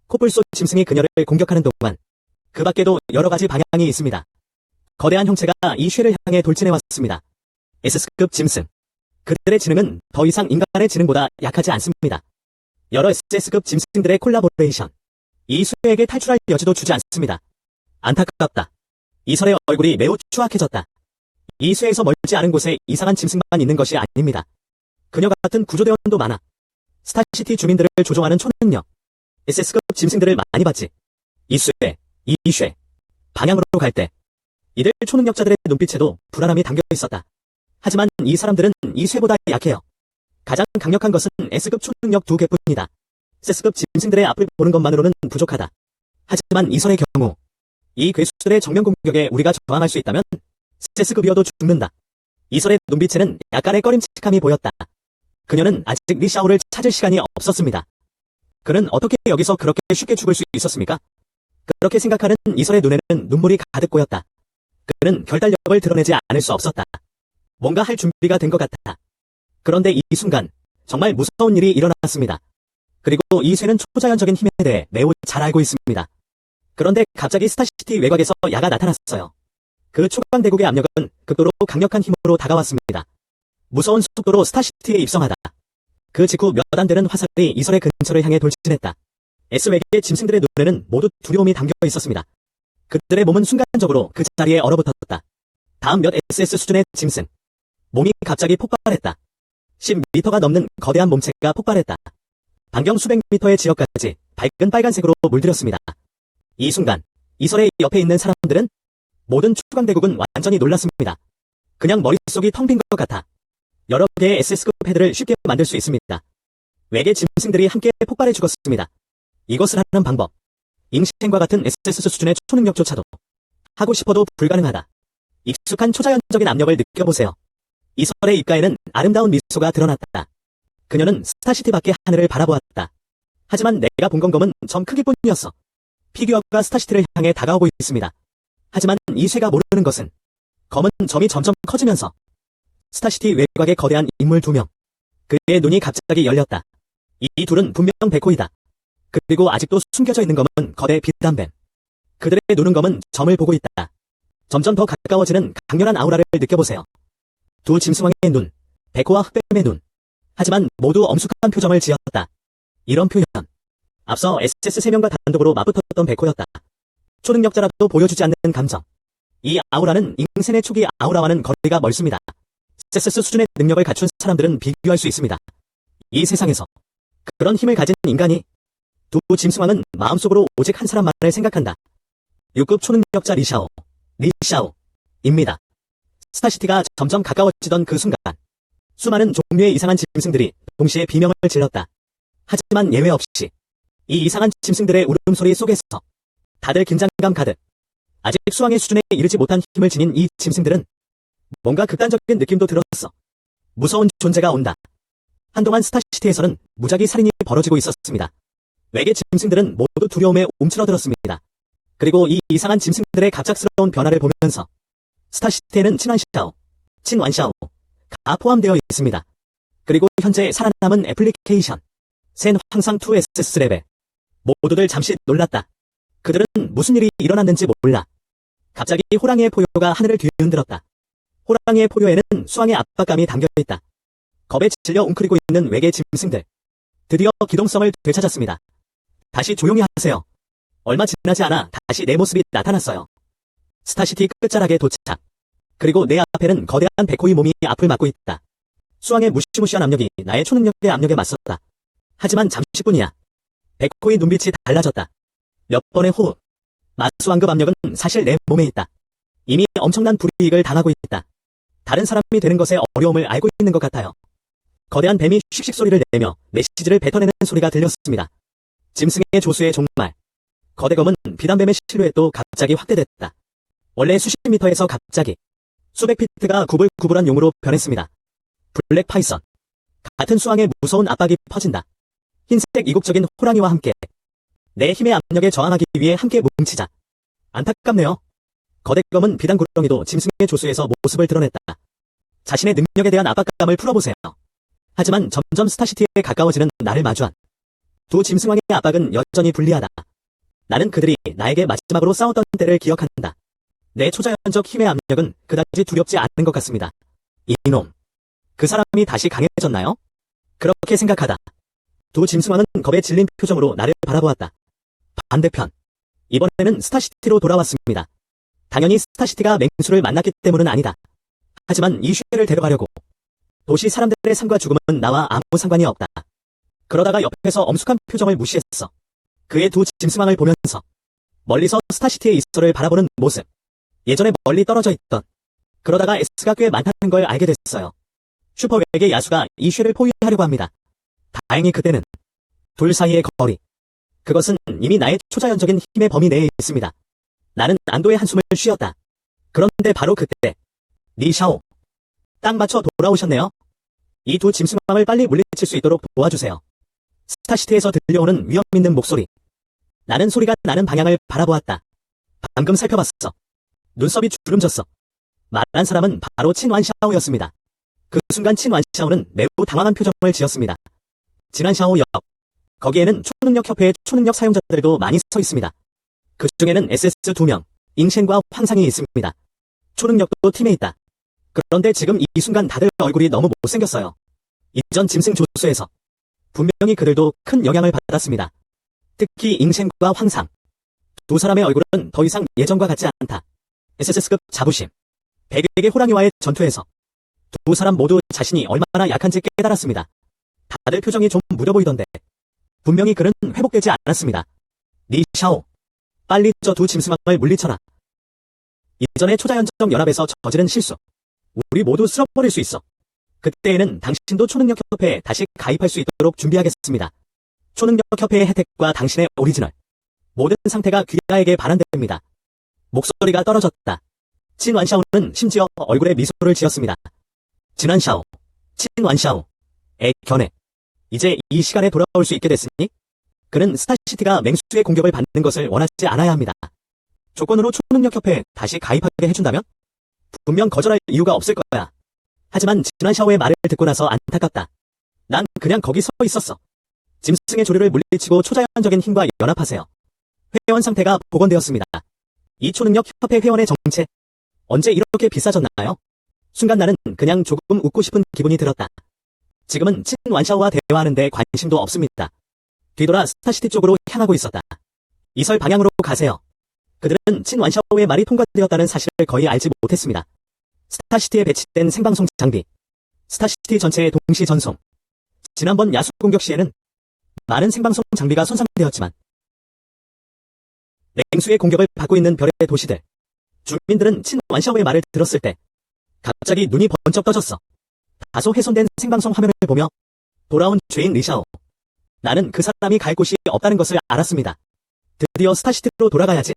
코뿔소 짐승이 그녀를 공격하는 동안 그 밖에도 여러 가지 방향이 있습니다. 거대한 형체가 이 쇠를 향해 돌진해왔습니다. S급 짐승. 그들의 지능은 더 이상 인간의 지능보다 약하지 않습니다. 여러 SS급 짐승들의 콜라보레이션. 이 쇠에게 탈출할 여지도 주지 않습니다. 안타깝다. 이설의 얼굴이 매우 추악해졌다. 이 쇠에서 멀지 않은 곳에 이상한 짐승만 있는 것이 아닙니다. 그녀 같은 구조대원도 많아. 스타시티 주민들을 조종하는 초능력. SS급 짐승들을 많이 봤지. 이 쇠. 방향으로 갈 때 이들 초능력자들의 눈빛에도 불안함이 담겨 있었다. 하지만 이 사람들은 이 쇠보다 약해요. 가장 강력한 것은 S급 초능력 2개뿐이다. S급 짐승들의 앞을 보는 것만으로는 부족하다. 하지만 이설의 경우 이 괴수들의 정면 공격에 우리가 저항할 수 있다면 S급이어도 죽는다. 이설의 눈빛에는 약간의 꺼림칙함이 보였다. 그녀는 아직 리샤오를 찾을 시간이 없었습니다. 그는 어떻게 여기서 그렇게 쉽게 죽을 수 있었습니까? 그렇게 생각하는 이설의 눈에는 눈물이 가득 고였다. 그는 결단력을 드러내지 않을 수 없었다. 뭔가 할 준비가 된 것 같다. 그런데 이 순간 정말 무서운 일이 일어났습니다. 그리고 이 쇠는 초자연적인 힘에 대해 매우 잘 알고 있습니다. 그런데 갑자기 스타시티 외곽에서 야가 나타났어요. 그 초강대국의 압력은 극도로 강력한 힘으로 다가왔습니다. 무서운 속도로 스타시티에 입성하다. 그 직후 몇 안 되는 화살이 이설의 근처를 향해 돌진했다. S외계의 짐승들의 눈에는 모두 두려움이 담겨 있었습니다. 그들의 몸은 순간적으로 그 자리에 얼어붙었다. 다음 몇 SS 수준의 짐승. 몸이 갑자기 폭발했다. 10m가 넘는 거대한 몸체가 폭발했다. 반경 수백 미터의 지역까지 밝은 빨간색으로 물들였습니다. 이 순간 이설의 옆에 있는 사람들은 모든 초강대국은 완전히 놀랐습니다. 그냥 머릿속이 텅 빈 것 같아. 여러 개의 SS급 헤드를 쉽게 만들 수 있습니다. 외계 짐승들이 함께 폭발해 죽었습니다. 이것을 하는 방법. 잉셴과 같은 SS 수준의 초능력조차도 하고 싶어도 불가능하다. 익숙한 초자연적인 압력을 느껴보세요. 이설의 입가에는 아름다운 미소가 드러났다. 그녀는 스타시티 밖의 하늘을 바라보았다. 하지만 내가 본 건 검은 점 크기뿐이었어. 피규어가 스타시티를 향해 다가오고 있습니다. 하지만 이 쇠가 모르는 것은 검은 점이 점점 커지면서 스타시티 외곽의 거대한 인물 2명. 그의 눈이 갑자기 열렸다. 이 둘은 분명 백호이다. 그리고 아직도 숨겨져 있는 검은 거대 빛담뱀. 그들의 눈은 검은 점을 보고 있다. 점점 더 가까워지는 강렬한 아우라를 느껴보세요. 두 짐승왕의 눈, 백호와 흑뱀의 눈. 하지만 모두 엄숙한 표정을 지었다. 이런 표현. 앞서 SS 3명과 단독으로 맞붙었던 백호였다. 초능력자라도 보여주지 않는 감정. 이 아우라는 잉센의 초기 아우라와는 거리가 멀습니다. SS 수준의 능력을 갖춘 사람들은 비교할 수 있습니다. 이 세상에서 그런 힘을 가진 인간이 두 짐승왕은 마음속으로 오직 한 사람만을 생각한다. 6급 초능력자 리샤오입니다. 스타시티가 점점 가까워지던 그 순간 수많은 종류의 이상한 짐승들이 동시에 비명을 질렀다. 하지만 예외 없이 이 이상한 짐승들의 울음소리 속에서 다들 긴장감 가득 아직 수왕의 수준에 이르지 못한 힘을 지닌 이 짐승들은 뭔가 극단적인 느낌도 들었어. 무서운 존재가 온다. 한동안 스타시티에서는 무작위 살인이 벌어지고 있었습니다. 외계 짐승들은 모두 두려움에 움츠러들었습니다. 그리고 이 이상한 짐승들의 갑작스러운 변화를 보면서 스타시티에는 친완샤오가 포함되어 있습니다. 그리고 현재 살아남은 애플리케이션 센 황상 2SS 레벨 모두들 잠시 놀랐다. 그들은 무슨 일이 일어났는지 몰라. 갑자기 호랑이의 포효가 하늘을 뒤흔들었다. 호랑이의 포효에는 수왕의 압박감이 담겨있다. 겁에 질려 웅크리고 있는 외계 짐승들. 드디어 기동성을 되찾았습니다. 다시 조용히 하세요. 얼마 지나지 않아 다시 내 모습이 나타났어요. 스타시티 끝자락에 도착. 그리고 내 앞에는 거대한 백호의 몸이 앞을 막고 있다. 수왕의 무시무시한 압력이 나의 초능력의 압력에 맞섰다. 하지만 잠시뿐이야. 백호의 눈빛이 달라졌다. 몇 번의 호흡. 마수왕급 압력은 사실 내 몸에 있다. 이미 엄청난 불이익을 당하고 있다. 다른 사람이 되는 것의 어려움을 알고 있는 것 같아요. 거대한 뱀이 씩씩 소리를 내며 메시지를 뱉어내는 소리가 들렸습니다. 짐승의 조수의 종말. 거대검은 비단뱀의 실루엣도 갑자기 확대됐다. 원래 수십 미터에서 갑자기 수백 피트가 구불구불한 용으로 변했습니다. 블랙 파이썬. 같은 수왕의 무서운 압박이 퍼진다. 흰색 이국적인 호랑이와 함께 내 힘의 압력에 저항하기 위해 함께 뭉치자. 안타깝네요. 거대검은 비단구렁이도 짐승의 조수에서 모습을 드러냈다. 자신의 능력에 대한 압박감을 풀어보세요. 하지만 점점 스타시티에 가까워지는 나를 마주한 두 짐승왕의 압박은 여전히 불리하다. 나는 그들이 나에게 마지막으로 싸웠던 때를 기억한다. 내 초자연적 힘의 압력은 그다지 두렵지 않은 것 같습니다. 이놈. 그 사람이 다시 강해졌나요? 그렇게 생각하다. 두 짐승왕은 겁에 질린 표정으로 나를 바라보았다. 반대편. 이번에는 스타시티로 돌아왔습니다. 당연히 스타시티가 맹수를 만났기 때문은 아니다. 하지만 이슈를 데려가려고. 도시 사람들의 삶과 죽음은 나와 아무 상관이 없다. 그러다가 옆에서 엄숙한 표정을 무시했어. 그의 두 짐승왕을 보면서 멀리서 스타시티의 이서를 바라보는 모습. 예전에 멀리 떨어져 있던. 그러다가 S가 꽤 많다는 걸 알게 됐어요. 슈퍼외계 야수가 이슈를 포위하려고 합니다. 다행히 그때는 둘 사이의 거리. 그것은 이미 나의 초자연적인 힘의 범위 내에 있습니다. 나는 안도의 한숨을 쉬었다. 그런데 바로 그때 리샤오. 딱 맞춰 돌아오셨네요. 이 두 짐승왕을 빨리 물리칠 수 있도록 도와주세요. 스타시티에서 들려오는 위험 있는 목소리. 나는 소리가 나는 방향을 바라보았다. 방금 살펴봤어. 눈썹이 주름졌어. 말한 사람은 바로 친완샤오였습니다. 그 순간 친완샤오는 매우 당황한 표정을 지었습니다. 진완샤오 옆. 거기에는 초능력협회의 초능력 사용자들도 많이 서 있습니다. 그 중에는 SS 2명, 잉셴과 황상이 있습니다. 초능력도 팀에 있다. 그런데 지금 이 순간 다들 얼굴이 너무 못생겼어요. 이전 짐승 조수에서 분명히 그들도 큰 영향을 받았습니다. 특히 잉셴과 황상. 두 사람의 얼굴은 더 이상 예전과 같지 않다. SS급 자부심. 백에게 호랑이와의 전투에서 두 사람 모두 자신이 얼마나 약한지 깨달았습니다. 다들 표정이 좀 무려 보이던데 분명히 그는 회복되지 않았습니다. 리샤오. 빨리 저 두 짐승왕을 물리쳐라. 이전에 초자연적 연합에서 저지른 실수. 우리 모두 쓸어버릴 수 있어. 그때에는 당신도 초능력협회에 다시 가입할 수 있도록 준비하겠습니다. 초능력협회의 혜택과 당신의 오리지널. 모든 상태가 귀하에게 반환됩니다. 목소리가 떨어졌다. 친완샤오는 심지어 얼굴에 미소를 지었습니다. 진완샤오. 친완샤오의 견해. 이제 이 시간에 돌아올 수 있게 됐으니? 그는 스타시티가 맹수의 공격을 받는 것을 원하지 않아야 합니다. 조건으로 초능력협회에 다시 가입하게 해준다면? 분명 거절할 이유가 없을 거야. 하지만 진완샤오의 말을 듣고 나서 안타깝다. 난 그냥 거기 서 있었어. 짐승의 조류를 물리치고 초자연적인 힘과 연합하세요. 회원 상태가 복원되었습니다. 이 초능력협회 회원의 정체. 언제 이렇게 비싸졌나요? 순간 나는 그냥 조금 웃고 싶은 기분이 들었다. 지금은 친 완샤오와 대화하는데 관심도 없습니다. 뒤돌아 스타시티 쪽으로 향하고 있었다. 이설 방향으로 가세요. 그들은 친 완샤오의 말이 통과되었다는 사실을 거의 알지 못했습니다. 스타시티에 배치된 생방송 장비, 스타시티 전체의 동시 전송. 지난번 야수 공격 시에는 많은 생방송 장비가 손상되었지만 맹수의 공격을 받고 있는 별의 도시들, 주민들은 친 완샤오의 말을 들었을 때 갑자기 눈이 번쩍 떠졌어. 다소 훼손된 생방송 화면을 보며 돌아온 죄인 리샤오. 나는 그 사람이 갈 곳이 없다는 것을 알았습니다. 드디어 스타시티로 돌아가야지.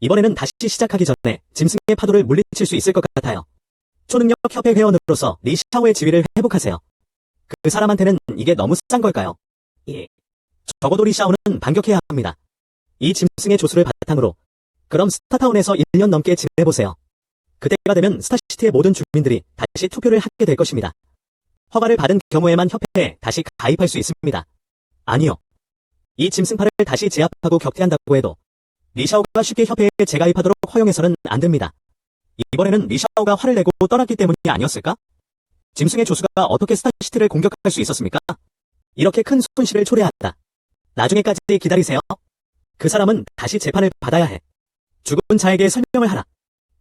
이번에는 다시 시작하기 전에 짐승의 파도를 물리칠 수 있을 것 같아요. 초능력 협회 회원으로서 리샤오의 지위를 회복하세요. 그 사람한테는 이게 너무 싼 걸까요? 예. 적어도 리샤오는 반격해야 합니다. 이 짐승의 조수를 바탕으로 그럼 스타타운에서 1년 넘게 지내보세요. 그때가 되면 스타시티의 모든 주민들이 다시 투표를 하게 될 것입니다. 허가를 받은 경우에만 협회에 다시 가입할 수 있습니다. 아니요. 이 짐승파를 다시 제압하고 격퇴한다고 해도 리샤오가 쉽게 협회에 재가입하도록 허용해서는 안 됩니다. 이번에는 리샤오가 화를 내고 떠났기 때문이 아니었을까? 짐승의 조수가 어떻게 스타시티를 공격할 수 있었습니까? 이렇게 큰 손실을 초래한다. 나중에까지 기다리세요. 그 사람은 다시 재판을 받아야 해. 죽은 자에게 설명을 하라.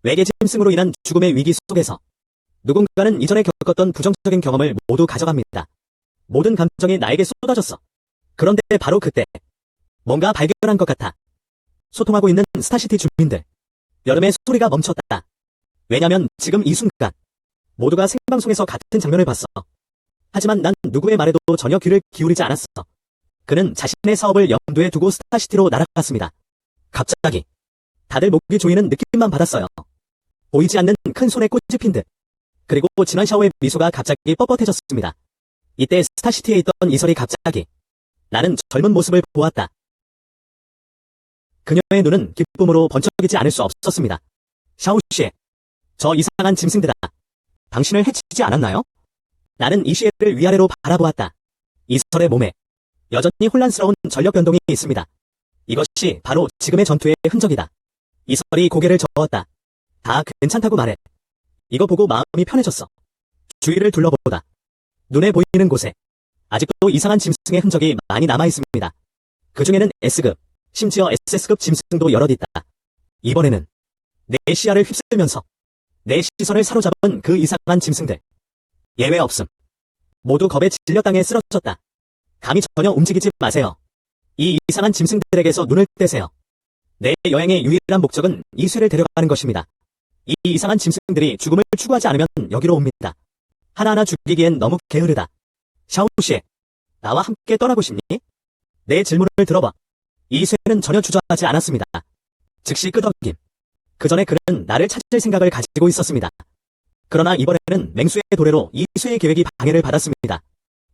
외계 짐승으로 인한 죽음의 위기 속에서 누군가는 이전에 겪었던 부정적인 경험을 모두 가져갑니다. 모든 감정이 나에게 쏟아졌어. 그런데 바로 그때 뭔가 발견한 것 같아. 소통하고 있는 스타시티 주민들. 여름의 소리가 멈췄다. 왜냐면 지금 이 순간 모두가 생방송에서 같은 장면을 봤어. 하지만 난 누구의 말에도 전혀 귀를 기울이지 않았어. 그는 자신의 사업을 염두에 두고 스타시티로 날아갔습니다. 갑자기 다들 목이 조이는 느낌만 받았어요. 보이지 않는 큰 손에 꽃이 핀 듯. 그리고 진한 샤오의 미소가 갑자기 뻣뻣해졌습니다. 이때 스타시티에 있던 이설이 갑자기 나는 젊은 모습을 보았다. 그녀의 눈은 기쁨으로 번쩍이지 않을 수 없었습니다. 샤오씨, 저 이상한 짐승들아, 당신을 해치지 않았나요? 나는 이시에를 위아래로 바라보았다. 이설의 몸에 여전히 혼란스러운 전력 변동이 있습니다. 이것이 바로 지금의 전투의 흔적이다. 이설이 고개를 저었다. 다 괜찮다고 말해. 이거 보고 마음이 편해졌어. 주위를 둘러보다. 눈에 보이는 곳에 아직도 이상한 짐승의 흔적이 많이 남아있습니다. 그 중에는 S급, 심지어 SS급 짐승도 여럿 있다. 이번에는 내 시야를 휩쓸면서 내 시선을 사로잡은 그 이상한 짐승들. 예외 없음. 모두 겁에 질려 땅에 쓰러졌다. 감히 전혀 움직이지 마세요. 이 이상한 짐승들에게서 눈을 떼세요. 내 여행의 유일한 목적은 이 쇠를 데려가는 것입니다. 이 이상한 짐승들이 죽음을 추구하지 않으면 여기로 옵니다. 하나하나 죽이기엔 너무 게으르다. 샤오씨, 나와 함께 떠나고 싶니? 내 질문을 들어봐. 이 쇠는 전혀 주저하지 않았습니다. 즉시 끄덕임. 그 전에 그는 나를 찾을 생각을 가지고 있었습니다. 그러나 이번에는 맹수의 도래로 이 쇠의 계획이 방해를 받았습니다.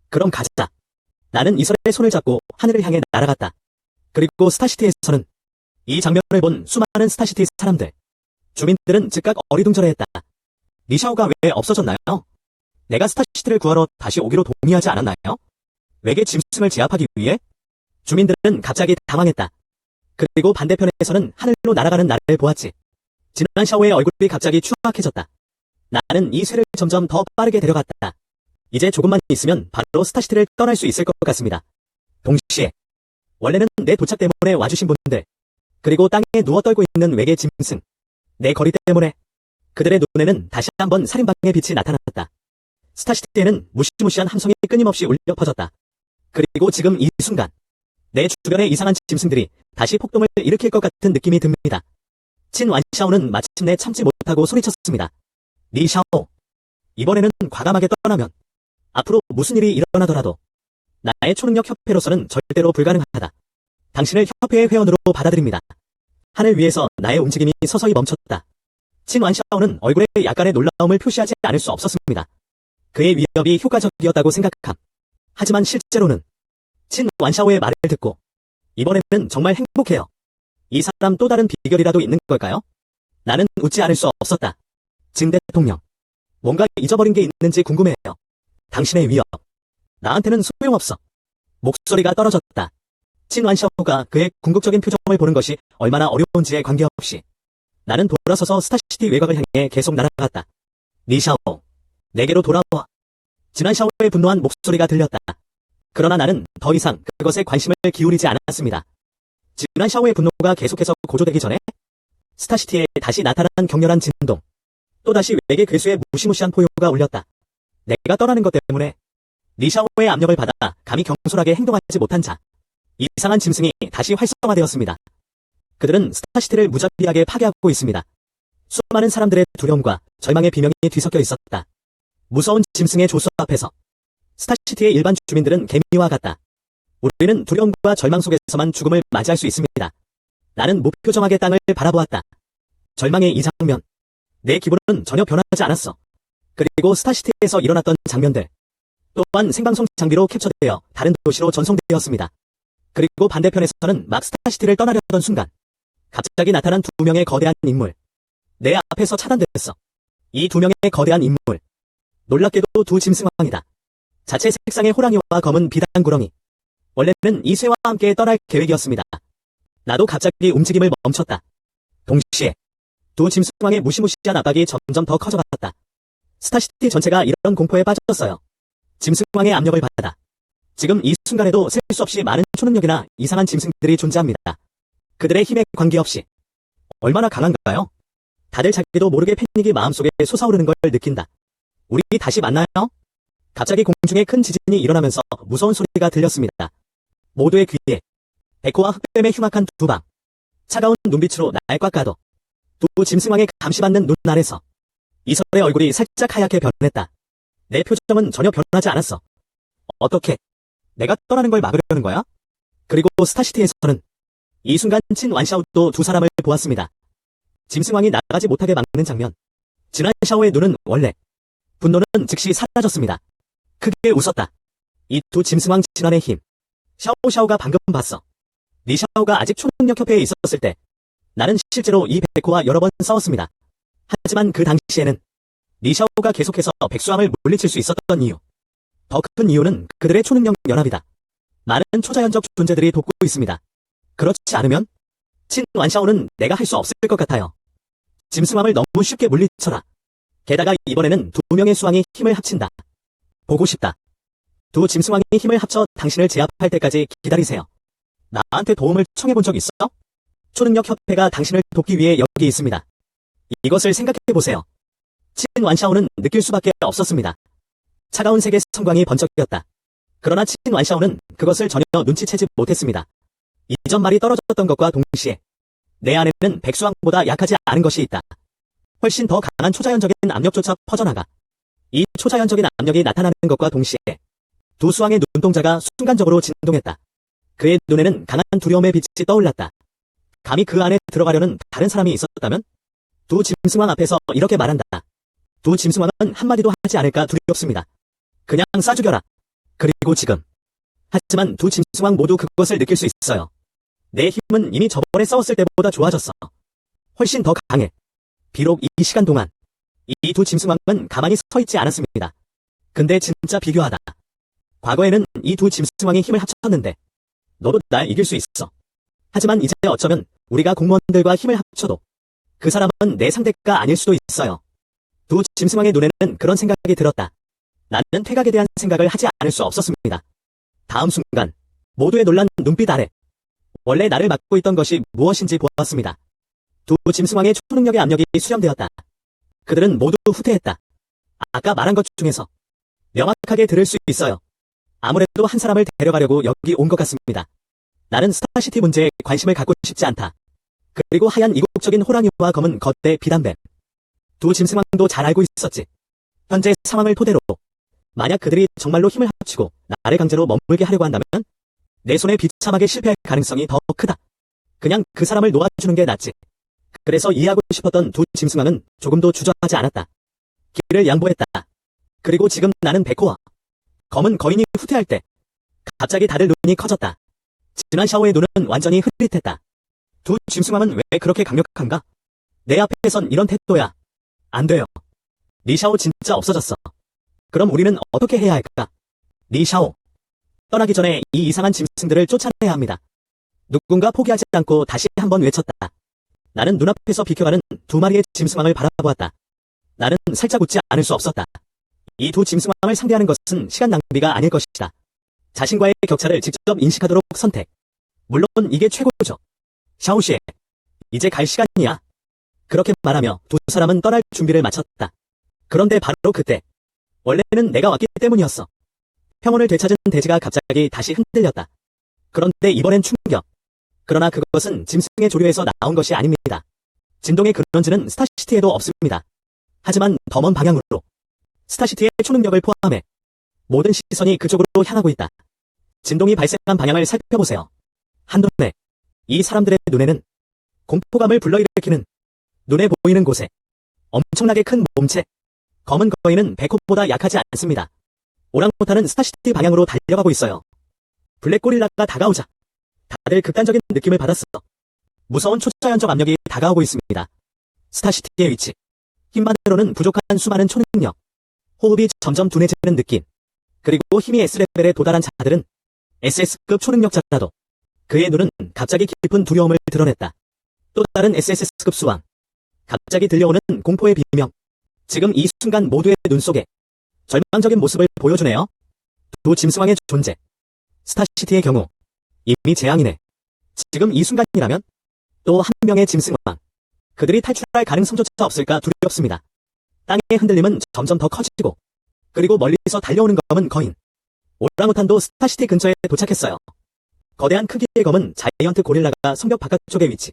그럼 가자. 나는 이설의 손을 잡고 하늘을 향해 날아갔다. 그리고 스타시티에서는 이 장면을 본 수많은 스타시티 사람들, 주민들은 즉각 어리둥절해했다. 리샤오가 왜 없어졌나요? 내가 스타시티를 구하러 다시 오기로 동의하지 않았나요? 외계 짐승을 제압하기 위해? 주민들은 갑자기 당황했다. 그리고 반대편에서는 하늘로 날아가는 나를 보았지. 진한 샤오의 얼굴이 갑자기 추악해졌다. 나는 이 쇠를 점점 더 빠르게 데려갔다. 이제 조금만 있으면 바로 스타시티를 떠날 수 있을 것 같습니다. 동시에 원래는 내 도착 때문에 와주신 분들, 그리고 땅에 누워 떨고 있는 외계 짐승, 내 거리 때문에 그들의 눈에는 다시 한번 살인방의 빛이 나타났다. 스타시티에는 무시무시한 함성이 끊임없이 울려 퍼졌다. 그리고 지금 이 순간 내 주변의 이상한 짐승들이 다시 폭동을 일으킬 것 같은 느낌이 듭니다. 친 완샤오는 마침내 참지 못하고 소리쳤습니다. 리샤오, 이번에는 과감하게 떠나면 앞으로 무슨 일이 일어나더라도 나의 초능력 협회로서는 절대로 불가능하다. 당신을 협회의 회원으로 받아들입니다. 하늘 위에서 나의 움직임이 서서히 멈췄다. 친 완샤오는 얼굴에 약간의 놀라움을 표시하지 않을 수 없었습니다. 그의 위협이 효과적이었다고 생각함. 하지만 실제로는 친 완샤오의 말을 듣고 이번에는 정말 행복해요. 이 사람 또 다른 비결이라도 있는 걸까요? 나는 웃지 않을 수 없었다. 진 대통령, 뭔가 잊어버린 게 있는지 궁금해요. 당신의 위협, 나한테는 소용없어. 목소리가 떨어졌다. 친 완샤오가 그의 궁극적인 표정을 보는 것이 얼마나 어려운지에 관계없이 나는 돌아서서 스타시티 외곽을 향해 계속 날아갔다. 리샤오, 내게로 돌아와. 지난 샤오의 분노한 목소리가 들렸다. 그러나 나는 더 이상 그것에 관심을 기울이지 않았습니다. 지난 샤오의 분노가 계속해서 고조되기 전에 스타시티에 다시 나타난 격렬한 진동. 또다시 외계 괴수의 무시무시한 포효가 울렸다. 내가 떠나는 것 때문에 리샤오의 압력을 받아 감히 경솔하게 행동하지 못한 자. 이상한 짐승이 다시 활성화되었습니다. 그들은 스타시티를 무자비하게 파괴하고 있습니다. 수많은 사람들의 두려움과 절망의 비명이 뒤섞여 있었다. 무서운 짐승의 조수 앞에서 스타시티의 일반 주민들은 개미와 같다. 우리는 두려움과 절망 속에서만 죽음을 맞이할 수 있습니다. 나는 무표정하게 땅을 바라보았다. 절망의 이 장면. 내 기분은 전혀 변하지 않았어. 그리고 스타시티에서 일어났던 장면들. 또한 생방송 장비로 캡처되어 다른 도시로 전송되었습니다. 그리고 반대편에서는 막 스타시티를 떠나려던 순간 갑자기 나타난 두 명의 거대한 인물. 내 앞에서 차단됐어. 이 두 명의 거대한 인물. 놀랍게도 두 짐승왕이다. 자체 색상의 호랑이와 검은 비단 구렁이. 원래는 이 쇠와 함께 떠날 계획이었습니다. 나도 갑자기 움직임을 멈췄다. 동시에 두 짐승왕의 무시무시한 압박이 점점 더 커져갔다. 스타시티 전체가 이런 공포에 빠졌어요. 짐승왕의 압력을 받아. 지금 이 순간에도 셀 수 없이 많은 초능력이나 이상한 짐승들이 존재합니다. 그들의 힘에 관계없이 얼마나 강한가요? 다들 자기도 모르게 패닉이 마음속에 솟아오르는 걸 느낀다. 우리 다시 만나요? 갑자기 공중에 큰 지진이 일어나면서 무서운 소리가 들렸습니다. 모두의 귀에 백호와 흑뱀의 흉악한 두 방. 차가운 눈빛으로 날 꽉 가둬. 두 짐승왕의 감시받는 눈 아래서 이설의 얼굴이 살짝 하얗게 변했다. 내 표정은 전혀 변하지 않았어. 어떻게? 내가 떠나는 걸 막으려는 거야? 그리고 스타시티에서는 이 순간 친 완샤오도 두 사람을 보았습니다. 짐승왕이 나가지 못하게 막는 장면. 지난 샤오의 눈은 원래 분노는 즉시 사라졌습니다. 크게 웃었다. 이 두 짐승왕 진환의 힘. 샤오가 방금 봤어. 리샤오가 아직 초능력 협회에 있었을 때 나는 실제로 이 백호와 여러 번 싸웠습니다. 하지만 그 당시에는 리샤오가 계속해서 백수왕을 물리칠 수 있었던 이유. 더 큰 이유는 그들의 초능력 연합이다. 많은 초자연적 존재들이 돕고 있습니다. 그렇지 않으면 친 완샤오는 내가 할 수 없을 것 같아요. 짐승왕을 너무 쉽게 물리쳐라. 게다가 이번에는 두 명의 수왕이 힘을 합친다. 보고 싶다. 두 짐승왕이 힘을 합쳐 당신을 제압할 때까지 기다리세요. 나한테 도움을 청해본 적 있어? 초능력 협회가 당신을 돕기 위해 여기 있습니다. 이것을 생각해보세요. 친 완샤오는 느낄 수밖에 없었습니다. 차가운 색의 성광이 번쩍였다. 그러나 친 완샤오는 그것을 전혀 눈치채지 못했습니다. 이전 말이 떨어졌던 것과 동시에 내 안에는 백수왕보다 약하지 않은 것이 있다. 훨씬 더 강한 초자연적인 압력조차 퍼져나가. 이 초자연적인 압력이 나타나는 것과 동시에 두 수왕의 눈동자가 순간적으로 진동했다. 그의 눈에는 강한 두려움의 빛이 떠올랐다. 감히 그 안에 들어가려는 다른 사람이 있었다면? 두 짐승왕 앞에서 이렇게 말한다. 두 짐승왕은 한마디도 하지 않을까 두렵습니다. 그냥 쏴 죽여라. 그리고 지금. 하지만 두 짐승왕 모두 그것을 느낄 수 있어요. 내 힘은 이미 저번에 싸웠을 때보다 좋아졌어. 훨씬 더 강해. 비록 이 시간 동안 이 두 짐승왕은 가만히 서 있지 않았습니다. 근데 진짜 비교하다. 과거에는 이 두 짐승왕이 힘을 합쳤는데 너도 날 이길 수 있어. 하지만 이제 어쩌면 우리가 공무원들과 힘을 합쳐도 그 사람은 내 상대가 아닐 수도 있어요. 두 짐승왕의 눈에는 그런 생각이 들었다. 나는 퇴각에 대한 생각을 하지 않을 수 없었습니다. 다음 순간 모두의 놀란 눈빛 아래 원래 나를 막고 있던 것이 무엇인지 보았습니다. 두 짐승왕의 초능력의 압력이 수렴되었다. 그들은 모두 후퇴했다. 아까 말한 것 중에서 명확하게 들을 수 있어요. 아무래도 한 사람을 데려가려고 여기 온 것 같습니다. 나는 스타시티 문제에 관심을 갖고 싶지 않다. 그리고 하얀 이국적인 호랑이와 검은 겉대 비단뱀. 두 짐승왕도 잘 알고 있었지. 현재 상황을 토대로 만약 그들이 정말로 힘을 합치고 나를 강제로 머물게 하려고 한다면 내 손에 비참하게 실패할 가능성이 더 크다. 그냥 그 사람을 놓아주는 게 낫지. 그래서 이해하고 싶었던 두 짐승왕은 조금도 주저하지 않았다. 길을 양보했다. 그리고 지금 나는 백호와 검은 거인이 후퇴할 때 갑자기 다들 눈이 커졌다. 지난 샤오의 눈은 완전히 흐릿했다. 두 짐승왕은 왜 그렇게 강력한가? 내 앞에선 이런 태도야. 안 돼요. 리샤오 진짜 없어졌어. 그럼 우리는 어떻게 해야 할까? 리샤오. 떠나기 전에 이 이상한 짐승들을 쫓아내야 합니다. 누군가 포기하지 않고 다시 한번 외쳤다. 나는 눈앞에서 비켜가는 두 마리의 짐승왕을 바라보았다. 나는 살짝 웃지 않을 수 없었다. 이 두 짐승왕을 상대하는 것은 시간 낭비가 아닐 것이다. 자신과의 격차를 직접 인식하도록 선택. 물론 이게 최고죠. 샤오시에, 이제 갈 시간이야. 그렇게 말하며 두 사람은 떠날 준비를 마쳤다. 그런데 바로 그때, 원래는 내가 왔기 때문이었어. 평온을 되찾은 대지가 갑자기 다시 흔들렸다. 그런데 이번엔 충격. 그러나 그것은 짐승의 조류에서 나온 것이 아닙니다. 진동의 근원지는 스타시티에도 없습니다. 하지만 더 먼 방향으로, 스타시티의 초능력을 포함해 모든 시선이 그쪽으로 향하고 있다. 진동이 발생한 방향을 살펴보세요. 한눈에 이 사람들의 눈에는 공포감을 불러일으키는, 눈에 보이는 곳에 엄청나게 큰 몸체, 검은 거인은 백호보다 약하지 않습니다. 오랑우탄은 스타시티 방향으로 달려가고 있어요. 블랙 고릴라가 다가오자 다들 극단적인 느낌을 받았어. 무서운 초자연적 압력이 다가오고 있습니다. 스타시티의 위치, 힘만으로는 부족한 수많은 초능력, 호흡이 점점 둔해지는 느낌, 그리고 힘이 S레벨에 도달한 자들은 SS급 초능력자라도 그의 눈은 갑자기 깊은 두려움을 드러냈다. 또 다른 SS급 수왕, 갑자기 들려오는 공포의 비명. 지금 이 순간 모두의 눈 속에 절망적인 모습을 보여주네요. 두 짐승왕의 존재, 스타시티의 경우 이미 재앙이네. 지금 이 순간이라면 또 한 명의 짐승왕, 그들이 탈출할 가능성조차 없을까 두렵습니다. 땅의 흔들림은 점점 더 커지고, 그리고 멀리서 달려오는 검은 거인, 오랑우탄도 스타시티 근처에 도착했어요. 거대한 크기의 검은 자이언트 고릴라가 성벽 바깥쪽에 위치.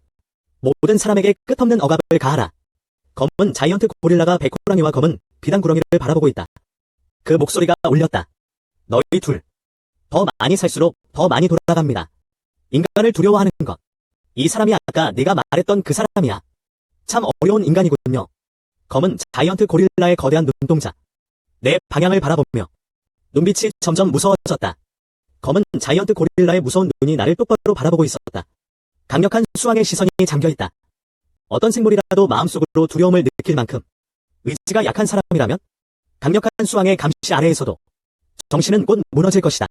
모든 사람에게 끝없는 억압을 가하라. 검은 자이언트 고릴라가 백호랑이와 검은 비단구렁이를 바라보고 있다. 그 목소리가 울렸다. 너희 둘, 더 많이 살수록 더 많이 돌아갑니다. 인간을 두려워하는 것. 이 사람이 아까 네가 말했던 그 사람이야. 참 어려운 인간이군요. 검은 자이언트 고릴라의 거대한 눈동자. 내 방향을 바라보며 눈빛이 점점 무서워졌다. 검은 자이언트 고릴라의 무서운 눈이 나를 똑바로 바라보고 있었다. 강력한 수왕의 시선이 잠겨있다. 어떤 생물이라도 마음속으로 두려움을 느낄 만큼 의지가 약한 사람이라면 강력한 수왕의 감시 아래에서도 정신은 곧 무너질 것이다.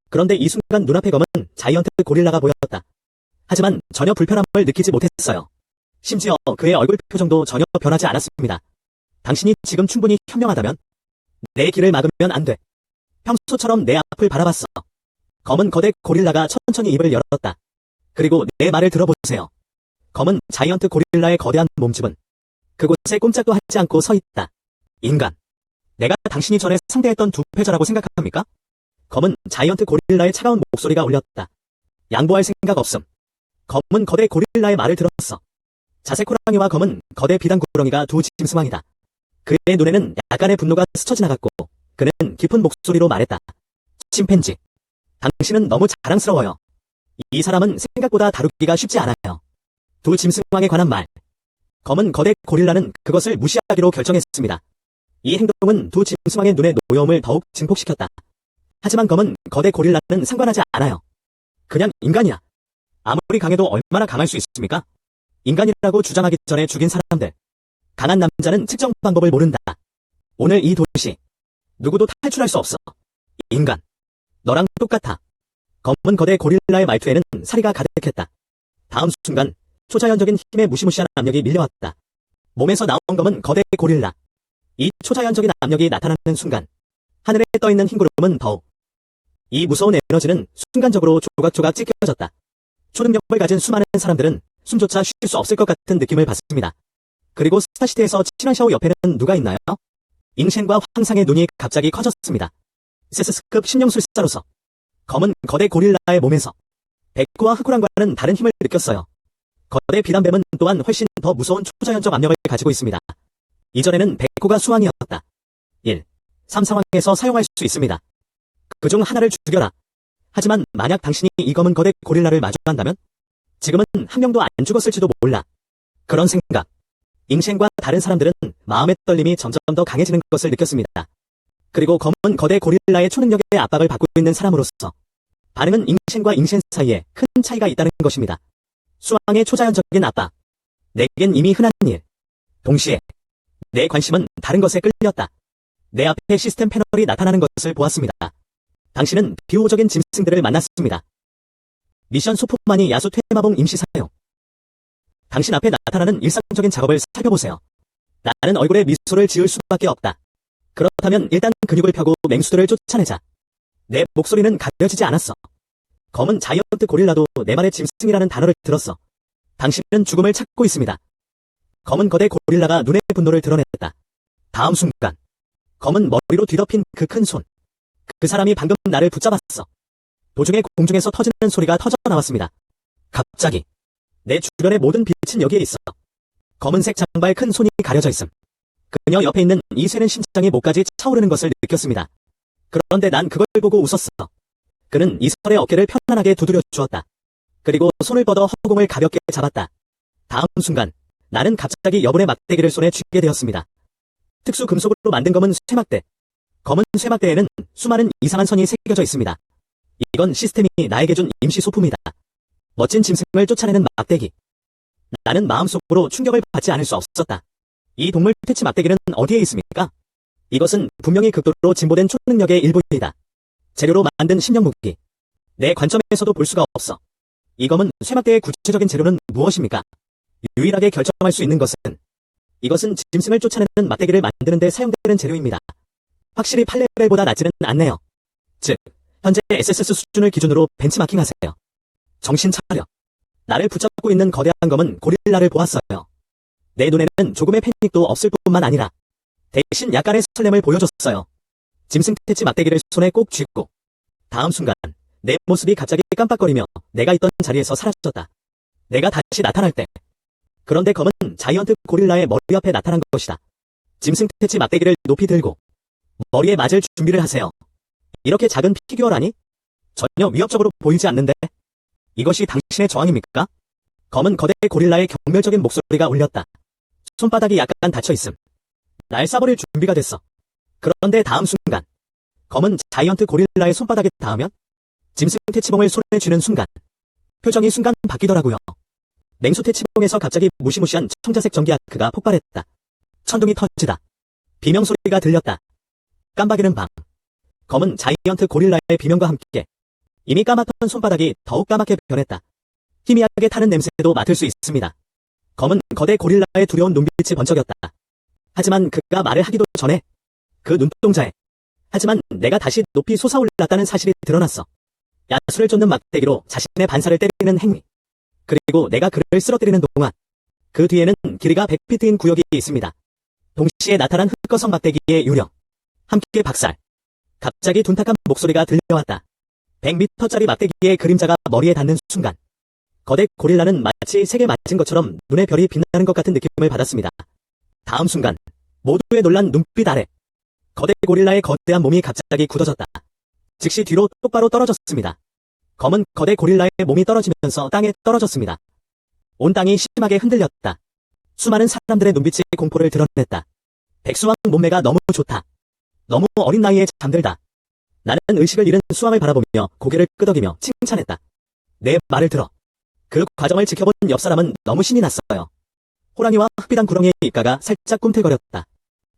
그런데 이 순간 눈앞의 검은 자이언트 고릴라가 보였다. 하지만 전혀 불편함을 느끼지 못했어요. 심지어 그의 얼굴 표정도 전혀 변하지 않았습니다. 당신이 지금 충분히 현명하다면 내 길을 막으면 안 돼. 평소처럼 내 앞을 바라봤어. 검은 거대 고릴라가 천천히 입을 열었다. 그리고 내 말을 들어보세요. 검은 자이언트 고릴라의 거대한 몸집은 그곳에 꼼짝도 하지 않고 서 있다. 인간, 내가 당신이 전에 상대했던 두 패자라고 생각합니까? 검은 자이언트 고릴라의 차가운 목소리가 울렸다. 양보할 생각 없음. 검은 거대 고릴라의 말을 들었어. 자색 호랑이와 검은 거대 비단구렁이가 두 짐승왕이다. 그의 눈에는 약간의 분노가 스쳐 지나갔고 그는 깊은 목소리로 말했다. 침팬지, 당신은 너무 자랑스러워요. 이 사람은 생각보다 다루기가 쉽지 않아요. 두 짐승왕에 관한 말. 검은 거대 고릴라는 그것을 무시하기로 결정했습니다. 이 행동은 두 짐승왕의 눈의 노여움을 더욱 증폭시켰다. 하지만 검은 거대 고릴라는 상관하지 않아요. 그냥 인간이야. 아무리 강해도 얼마나 강할 수 있습니까? 인간이라고 주장하기 전에 죽인 사람들. 강한 남자는 측정 방법을 모른다. 오늘 이 도시, 누구도 탈출할 수 없어. 인간, 너랑 똑같아. 검은 거대 고릴라의 말투에는 사리가 가득했다. 다음 순간 초자연적인 힘의 무시무시한 압력이 밀려왔다. 몸에서 나온 검은 거대 고릴라. 이 초자연적인 압력이 나타나는 순간 하늘에 떠있는 흰 구름은 더욱. 이 무서운 에너지는 순간적으로 조각조각 찢겨졌다. 초능력을 가진 수많은 사람들은 숨조차 쉴 수 없을 것 같은 느낌을 받습니다. 그리고 스타시티에서 치란샤오 옆에는 누가 있나요? 잉셴과 황상의 눈이 갑자기 커졌습니다. 세스급 신령술사로서 검은 거대 고릴라의 몸에서 백구와 흑구랑과는 다른 힘을 느꼈어요. 거대 비단뱀은 또한 훨씬 더 무서운 초자연적 압력을 가지고 있습니다. 이전에는 백구가 수왕이었다. 1, 3 상황에서 사용할 수 있습니다. 그중 하나를 죽여라. 하지만 만약 당신이 이 검은 거대 고릴라를 마주한다면 지금은 한 명도 안 죽었을지도 몰라. 그런 생각. 잉셴과 다른 사람들은 마음의 떨림이 점점 더 강해지는 것을 느꼈습니다. 그리고 검은 거대 고릴라의 초능력의 압박을 받고 있는 사람으로서 반응은 잉셴과 잉셴 사이에 큰 차이가 있다는 것입니다. 수왕의 초자연적인 압박. 내겐 이미 흔한 일. 동시에 내 관심은 다른 것에 끌렸다. 내 앞에 시스템 패널이 나타나는 것을 보았습니다. 당신은 비호적인 짐승들을 만났습니다. 미션 소프만이 야수 퇴마봉 임시 사용. 당신 앞에 나타나는 일상적인 작업을 살펴보세요. 나는 얼굴에 미소를 지을 수밖에 없다. 그렇다면 일단 근육을 펴고 맹수들을 쫓아내자. 내 목소리는 가려지지 않았어. 검은 자이언트 고릴라도 내 말에 짐승이라는 단어를 들었어. 당신은 죽음을 찾고 있습니다. 검은 거대 고릴라가 눈에 분노를 드러냈다. 다음 순간 검은 머리로 뒤덮인 그 큰 손. 그 사람이 방금 나를 붙잡았어. 도중에 공중에서 터지는 소리가 터져 나왔습니다. 갑자기 내 주변의 모든 빛은 여기에 있어. 검은색 장발 큰 손이 가려져 있음. 그녀 옆에 있는 이 쇠는 심장이 목까지 차오르는 것을 느꼈습니다. 그런데 난 그걸 보고 웃었어. 그는 이설의 어깨를 편안하게 두드려 주었다. 그리고 손을 뻗어 허공을 가볍게 잡았다. 다음 순간 나는 갑자기 여분의 막대기를 손에 쥐게 되었습니다. 특수 금속으로 만든 검은 쇠막대. 검은 쇠막대에는 수많은 이상한 선이 새겨져 있습니다. 이건 시스템이 나에게 준 임시 소품이다. 멋진 짐승을 쫓아내는 막대기. 나는 마음속으로 충격을 받지 않을 수 없었다. 이 동물 퇴치 막대기는 어디에 있습니까? 이것은 분명히 극도로 진보된 초능력의 일부이다. 재료로 만든 신형무기. 내 관점에서도 볼 수가 없어. 이 검은 쇠막대의 구체적인 재료는 무엇입니까? 유일하게 결정할 수 있는 것은 이것은 짐승을 쫓아내는 막대기를 만드는 데 사용되는 재료입니다. 확실히 8레벨보다 낮지는 않네요. 즉, 현재 SSS 수준을 기준으로 벤치마킹하세요. 정신 차려. 나를 붙잡고 있는 거대한 검은 고릴라를 보았어요. 내 눈에는 조금의 패닉도 없을 뿐만 아니라 대신 약간의 설렘을 보여줬어요. 짐승 퇴치 막대기를 손에 꼭 쥐고 다음 순간 내 모습이 갑자기 깜빡거리며 내가 있던 자리에서 사라졌다. 내가 다시 나타날 때. 그런데 검은 자이언트 고릴라의 머리 앞에 나타난 것이다. 짐승 퇴치 막대기를 높이 들고 머리에 맞을 준비를 하세요. 이렇게 작은 피규어라니? 전혀 위협적으로 보이지 않는데? 이것이 당신의 저항입니까? 검은 거대 고릴라의 경멸적인 목소리가 울렸다. 손바닥이 약간 닫혀있음. 날 쏴버릴 준비가 됐어. 그런데 다음 순간 검은 자이언트 고릴라의 손바닥에 닿으면 짐승 퇴치봉을 손에 쥐는 순간 표정이 순간 바뀌더라고요. 맹수 퇴치봉에서 갑자기 무시무시한 청자색 전기 아크가 폭발했다. 천둥이 터지다. 비명소리가 들렸다. 깜박이는 밤. 검은 자이언트 고릴라의 비명과 함께 이미 까맣던 손바닥이 더욱 까맣게 변했다. 희미하게 타는 냄새도 맡을 수 있습니다. 검은 거대 고릴라의 두려운 눈빛이 번쩍였다. 하지만 그가 말을 하기도 전에 그 눈동자에 하지만 내가 다시 높이 솟아올랐다는 사실이 드러났어. 야수를 쫓는 막대기로 자신의 반사를 때리는 행위. 그리고 내가 그를 쓰러뜨리는 동안 그 뒤에는 길이가 100피트인 구역이 있습니다. 동시에 나타난 흑거성 막대기의 유령. 함께 박살. 갑자기 둔탁한 목소리가 들려왔다. 100m짜리 막대기의 그림자가 머리에 닿는 순간 거대 고릴라는 마치 색에 맞은 것처럼 눈에 별이 빛나는 것 같은 느낌을 받았습니다. 다음 순간 모두의 놀란 눈빛 아래 거대 고릴라의 거대한 몸이 갑자기 굳어졌다. 즉시 뒤로 똑바로 떨어졌습니다. 검은 거대 고릴라의 몸이 떨어지면서 땅에 떨어졌습니다. 온 땅이 심하게 흔들렸다. 수많은 사람들의 눈빛이 공포를 드러냈다. 백수왕 몸매가 너무 좋다. 너무 어린 나이에 잠들다. 나는 의식을 잃은 수왕을 바라보며 고개를 끄덕이며 칭찬했다. 내 말을 들어. 그 과정을 지켜본 옆 사람은 너무 신이 났어요. 호랑이와 흑비단 구렁이의 입가가 살짝 꿈틀거렸다.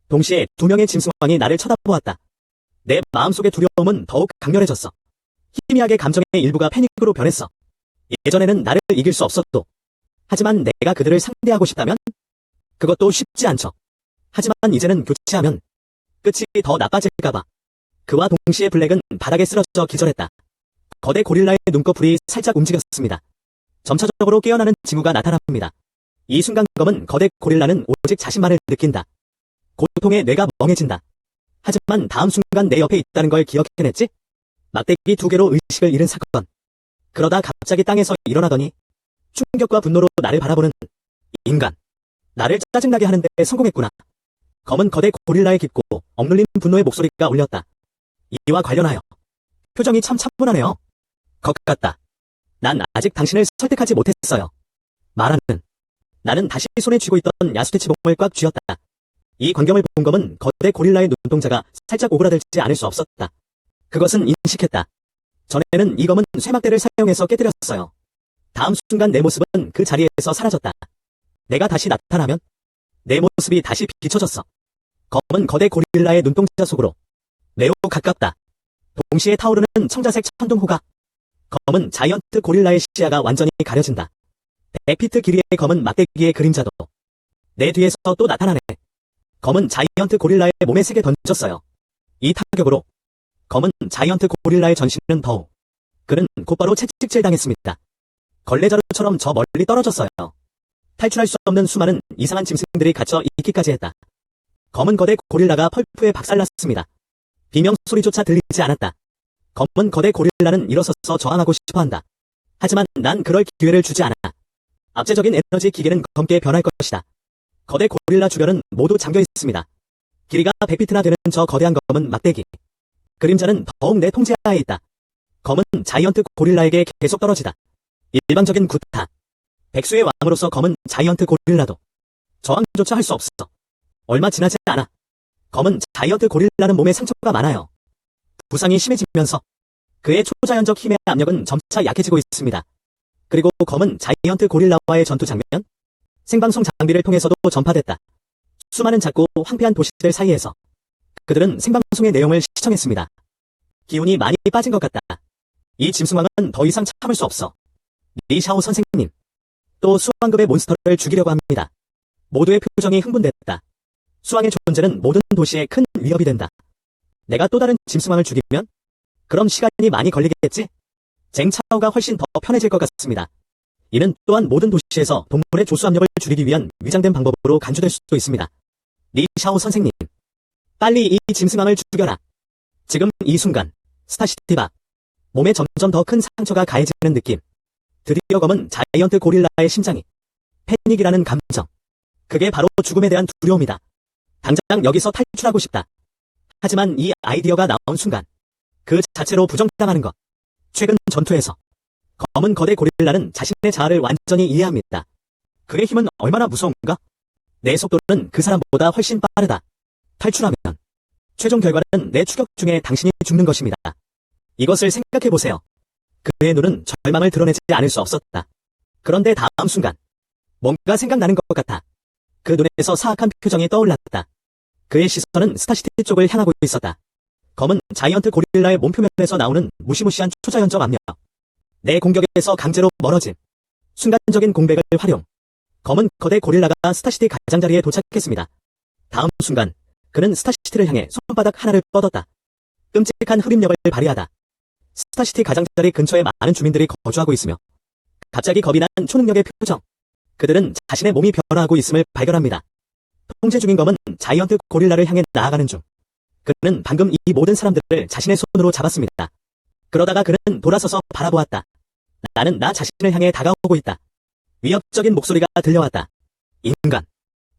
동시에 두 명의 짐승왕이 나를 쳐다보았다. 내 마음속의 두려움은 더욱 강렬해졌어. 희미하게 감정의 일부가 패닉으로 변했어. 예전에는 나를 이길 수 없었도. 하지만 내가 그들을 상대하고 싶다면? 그것도 쉽지 않죠. 하지만 이제는 교체하면 끝이 더 나빠질까봐. 그와 동시에 블랙은 바닥에 쓰러져 기절했다. 거대 고릴라의 눈꺼풀이 살짝 움직였습니다. 점차적으로 깨어나는 징후가 나타납니다. 이 순간 검은 거대 고릴라는 오직 자신만을 느낀다. 고통에 뇌가 멍해진다. 하지만 다음 순간 내 옆에 있다는 걸 기억해냈지? 막대기 2개로 의식을 잃은 사건. 그러다 갑자기 땅에서 일어나더니 충격과 분노로 나를 바라보는 인간. 나를 짜증나게 하는데 성공했구나. 검은 거대 고릴라의 깊고 억눌린 분노의 목소리가 울렸다. 이와 관련하여 표정이 참 차분하네요. 것 같다. 난 아직 당신을 설득하지 못했어요. 말하는 나는 다시 손에 쥐고 있던 야수퇴치봉을 꽉 쥐었다. 이 광경을 본 검은 거대 고릴라의 눈동자가 살짝 오그라들지 않을 수 없었다. 그것은 인식했다. 전에는 이 검은 쇠막대를 사용해서 깨뜨렸어요. 다음 순간 내 모습은 그 자리에서 사라졌다. 내가 다시 나타나면 내 모습이 다시 비춰졌어. 검은 거대 고릴라의 눈동자 속으로 매우 가깝다. 동시에 타오르는 청자색 천둥호가 검은 자이언트 고릴라의 시야가 완전히 가려진다. 100피트 길이의 검은 막대기의 그림자도 내 뒤에서 또 나타나네. 검은 자이언트 고릴라의 몸에 세게 던졌어요. 이 타격으로 검은 자이언트 고릴라의 전신은 더욱 그는 곧바로 채찍질당했습니다. 걸레자루처럼 저 멀리 떨어졌어요. 탈출할 수 없는 수많은 이상한 짐승들이 갇혀 있기까지 했다. 검은 거대 고릴라가 펄프에 박살났습니다. 비명 소리조차 들리지 않았다. 검은 거대 고릴라는 일어서서 저항하고 싶어한다. 하지만 난 그럴 기회를 주지 않아. 압제적인 에너지 기계는 검게 변할 것이다. 거대 고릴라 주변은 모두 잠겨 있습니다. 길이가 100피트나 되는 저 거대한 검은 막대기. 그림자는 더욱 내 통제하에 있다. 검은 자이언트 고릴라에게 계속 떨어지다. 일방적인 구타. 백수의 왕으로서 검은 자이언트 고릴라도 저항조차 할 수 없어. 얼마 지나지 않아. 검은 자이언트 고릴라는 몸에 상처가 많아요. 부상이 심해지면서 그의 초자연적 힘의 압력은 점차 약해지고 있습니다. 그리고 검은 자이언트 고릴라와의 전투 장면? 생방송 장비를 통해서도 전파됐다. 수많은 작고 황폐한 도시들 사이에서 그들은 생방송의 내용을 시청했습니다. 기운이 많이 빠진 것 같다. 이 짐승왕은 더 이상 참을 수 없어. 리샤오 선생님. 또 수왕급의 몬스터를 죽이려고 합니다. 모두의 표정이 흥분됐다. 수왕의 존재는 모든 도시에 큰 위협이 된다. 내가 또 다른 짐승왕을 죽이면? 그럼 시간이 많이 걸리겠지? 쟁차오가 훨씬 더 편해질 것 같습니다. 이는 또한 모든 도시에서 동물의 조수 압력을 줄이기 위한 위장된 방법으로 간주될 수도 있습니다. 리샤오 선생님. 빨리 이 짐승왕을 죽여라. 지금 이 순간 스타시티바 몸에 점점 더 큰 상처가 가해지는 느낌. 드디어 검은 자이언트 고릴라의 심장이 패닉이라는 감정. 그게 바로 죽음에 대한 두려움이다. 당장 여기서 탈출하고 싶다. 하지만 이 아이디어가 나온 순간 그 자체로 부정당하는 것. 최근 전투에서 검은 거대 고릴라는 자신의 자아를 완전히 이해합니다. 그의 힘은 얼마나 무서운가? 내 속도는 그 사람보다 훨씬 빠르다. 탈출하면 최종 결과는 내 추격 중에 당신이 죽는 것입니다. 이것을 생각해보세요. 그의 눈은 절망을 드러내지 않을 수 없었다. 그런데 다음 순간 뭔가 생각나는 것 같아. 그 눈에서 사악한 표정이 떠올랐다. 그의 시선은 스타시티 쪽을 향하고 있었다. 검은 자이언트 고릴라의 몸표면에서 나오는 무시무시한 초자연적 압력. 내 공격에서 강제로 멀어짐. 순간적인 공백을 활용. 검은 거대 고릴라가 스타시티 가장자리에 도착했습니다. 다음 순간 그는 스타시티를 향해 손바닥 하나를 뻗었다. 끔찍한 흡입력을 발휘하다. 스타시티 가장자리 근처에 많은 주민들이 거주하고 있으며 갑자기 겁이 난 초능력의 표정. 그들은 자신의 몸이 변화하고 있음을 발견합니다. 통제 중인 검은 자이언트 고릴라를 향해 나아가는 중 그는 방금 이 모든 사람들을 자신의 손으로 잡았습니다. 그러다가 그는 돌아서서 바라보았다. 나는 나 자신을 향해 다가오고 있다. 위협적인 목소리가 들려왔다. 인간.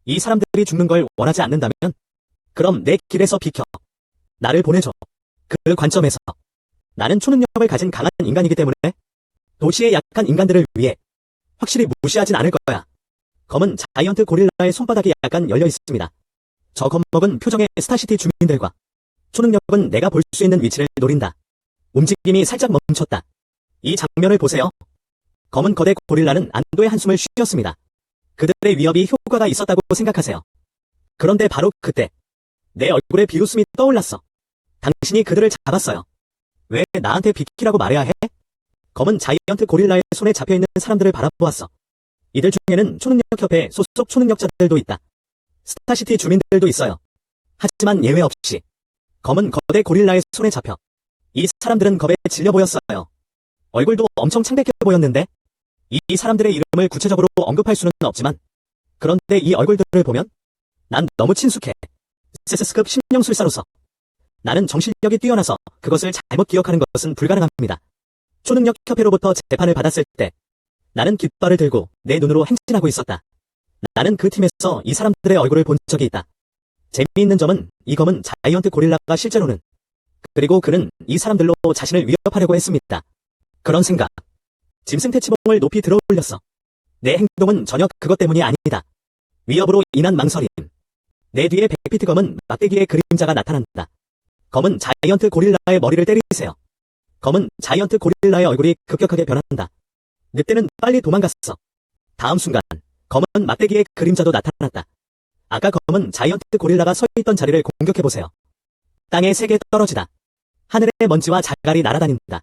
이 사람들이 죽는 걸 원하지 않는다면? 그럼 내 길에서 비켜. 나를 보내줘. 그 관점에서 나는 초능력을 가진 강한 인간이기 때문에 도시의 약한 인간들을 위해 확실히 무시하진 않을 거야. 검은 자이언트 고릴라의 손바닥이 약간 열려 있습니다. 저 겁먹은 표정의 스타시티 주민들과 초능력은 내가 볼 수 있는 위치를 노린다. 움직임이 살짝 멈췄다. 이 장면을 보세요. 검은 거대 고릴라는 안도의 한숨을 쉬었습니다. 그들의 위협이 효과가 있었다고 생각하세요. 그런데 바로 그때 내 얼굴에 비웃음이 떠올랐어. 당신이 그들을 잡았어요. 왜 나한테 비키라고 말해야 해? 검은 자이언트 고릴라의 손에 잡혀있는 사람들을 바라보았어. 이들 중에는 초능력협회 소속 초능력자들도 있다. 스타시티 주민들도 있어요. 하지만 예외 없이 검은 거대 고릴라의 손에 잡혀 이 사람들은 겁에 질려 보였어요. 얼굴도 엄청 창백해 보였는데 이 사람들의 이름을 구체적으로 언급할 수는 없지만 그런데 이 얼굴들을 보면 난 너무 친숙해. 세스급 심령술사로서 나는 정신력이 뛰어나서 그것을 잘못 기억하는 것은 불가능합니다. 초능력협회로부터 재판을 받았을 때 나는 깃발을 들고 내 눈으로 행진하고 있었다. 나는 그 팀에서 이 사람들의 얼굴을 본 적이 있다. 재미있는 점은 이 검은 자이언트 고릴라가 실제로는 그리고 그는 이 사람들로 자신을 위협하려고 했습니다. 그런 생각. 짐승 퇴치봉을 높이 들어올렸어. 내 행동은 전혀 그것 때문이 아니다. 위협으로 인한 망설임. 내 뒤에 100피트 검은 막대기의 그림자가 나타난다. 검은 자이언트 고릴라의 머리를 때리세요. 검은 자이언트 고릴라의 얼굴이 급격하게 변한다. 늑대는 빨리 도망갔어. 다음 순간 검은 막대기의 그림자도 나타났다. 아까 검은 자이언트 고릴라가 서 있던 자리를 공격해보세요. 땅에 세게 떨어지다. 하늘에 먼지와 자갈이 날아다닌다.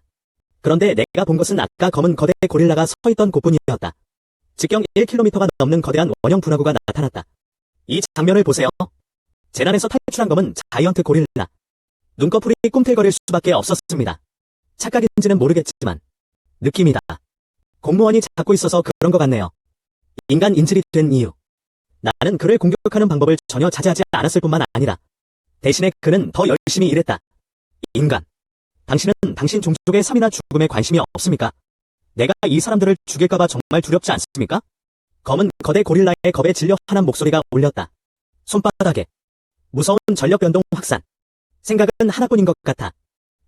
그런데 내가 본 것은 아까 검은 거대 고릴라가 서 있던 곳뿐이었다. 직경 1km가 넘는 거대한 원형 분화구가 나타났다. 이 장면을 보세요. 재난에서 탈출한 검은 자이언트 고릴라. 눈꺼풀이 꿈틀거릴 수밖에 없었습니다. 착각인지는 모르겠지만 느낌이다. 공무원이 잡고 있어서 그런 것 같네요. 인간 인질이 된 이유. 나는 그를 공격하는 방법을 전혀 자제하지 않았을 뿐만 아니라 대신에 그는 더 열심히 일했다. 인간. 당신은 당신 종족의 삶이나 죽음에 관심이 없습니까? 내가 이 사람들을 죽일까봐 정말 두렵지 않습니까? 검은 거대 고릴라의 겁에 질려 하는 목소리가 울렸다. 손바닥에 무서운 전력 변동 확산. 생각은 하나뿐인 것 같아.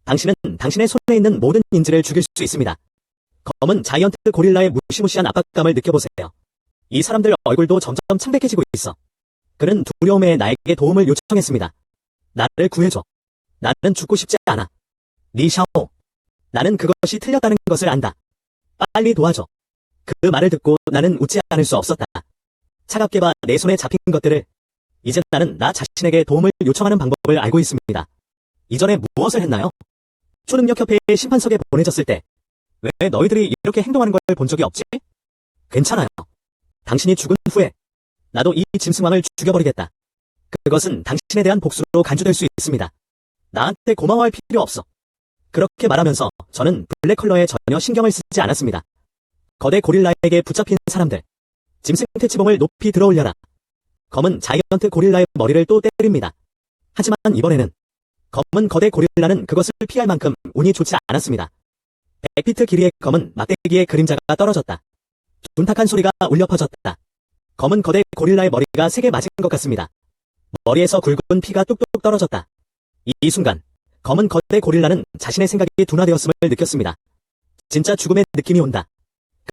당신은 당신의 손에 있는 모든 인질을 죽일 수 있습니다. 검은 자이언트 고릴라의 무시무시한 압박감을 느껴보세요. 이 사람들 얼굴도 점점 창백해지고 있어. 그는 두려움에 나에게 도움을 요청했습니다. 나를 구해줘. 나는 죽고 싶지 않아. 리샤오. 나는 그것이 틀렸다는 것을 안다. 빨리 도와줘. 그 말을 듣고 나는 웃지 않을 수 없었다. 차갑게 봐 내 손에 잡힌 것들을. 이제 나는 나 자신에게 도움을 요청하는 방법을 알고 있습니다. 이전에 무엇을 했나요? 초능력협회의 심판석에 보내졌을 때 왜 너희들이 이렇게 행동하는 걸 본 적이 없지? 괜찮아요. 당신이 죽은 후에 나도 이 짐승왕을 죽여버리겠다. 그것은 당신에 대한 복수로 간주될 수 있습니다. 나한테 고마워할 필요 없어. 그렇게 말하면서 저는 블랙컬러에 전혀 신경을 쓰지 않았습니다. 거대 고릴라에게 붙잡힌 사람들. 짐승 퇴치봉을 높이 들어올려라. 검은 자이언트 고릴라의 머리를 또 때립니다. 하지만 이번에는 검은 거대 고릴라는 그것을 피할 만큼 운이 좋지 않았습니다. 100피트 길이의 검은 막대기의 그림자가 떨어졌다. 둔탁한 소리가 울려 퍼졌다. 검은 거대 고릴라의 머리가 세게 맞은 것 같습니다. 머리에서 굵은 피가 뚝뚝 떨어졌다. 이 순간 검은 거대 고릴라는 자신의 생각이 둔화되었음을 느꼈습니다. 진짜 죽음의 느낌이 온다.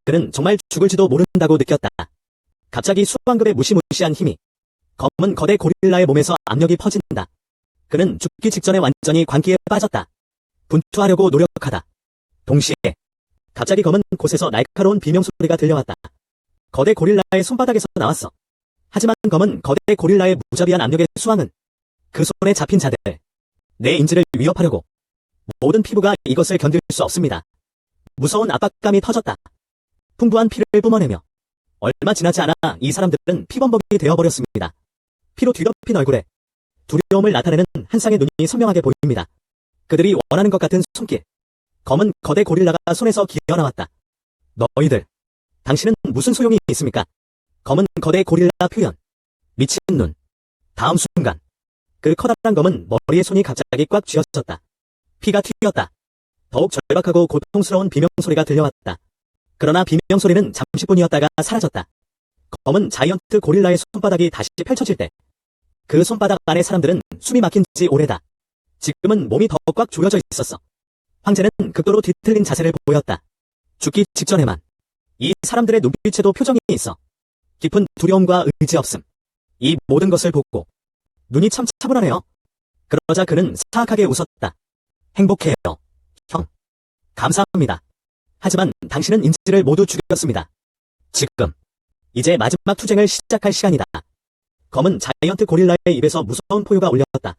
그는 정말 죽을지도 모른다고 느꼈다. 갑자기 수완급의 무시무시한 힘이 검은 거대 고릴라의 몸에서 압력이 퍼진다. 그는 죽기 직전에 완전히 광기에 빠졌다. 분투하려고 노력하다. 동시에 갑자기 검은 곳에서 날카로운 비명소리가 들려왔다. 거대 고릴라의 손바닥에서 나왔어. 하지만 검은 거대 고릴라의 무자비한 압력의 수왕은 그 손에 잡힌 자들, 내 인질을 위협하려고. 모든 피부가 이것을 견딜 수 없습니다. 무서운 압박감이 터졌다. 풍부한 피를 뿜어내며 얼마 지나지 않아 이 사람들은 피범벅이 되어버렸습니다. 피로 뒤덮인 얼굴에 두려움을 나타내는 한 쌍의 눈이 선명하게 보입니다. 그들이 원하는 것 같은 손길. 검은 거대 고릴라가 손에서 기어나왔다. 너희들, 당신은 무슨 소용이 있습니까? 검은 거대 고릴라 표현. 미친 눈. 다음 순간 그 커다란 검은 머리에 손이 갑자기 꽉 쥐어졌다. 피가 튀었다. 더욱 절박하고 고통스러운 비명소리가 들려왔다. 그러나 비명소리는 잠시뿐이었다가 사라졌다. 검은 자이언트 고릴라의 손바닥이 다시 펼쳐질 때 그 손바닥 안의 사람들은 숨이 막힌 지 오래다. 지금은 몸이 더 꽉 조여져 있었어. 황제는 극도로 뒤틀린 자세를 보였다. 죽기 직전에만 이 사람들의 눈빛에도 표정이 있어. 깊은 두려움과 의지 없음. 이 모든 것을 보고 눈이 참 차분하네요. 그러자 그는 사악하게 웃었다. 행복해요, 형. 감사합니다. 하지만 당신은 인질을 모두 죽였습니다. 지금 이제 마지막 투쟁을 시작할 시간이다. 검은 자이언트 고릴라의 입에서 무서운 포효가 울렸다.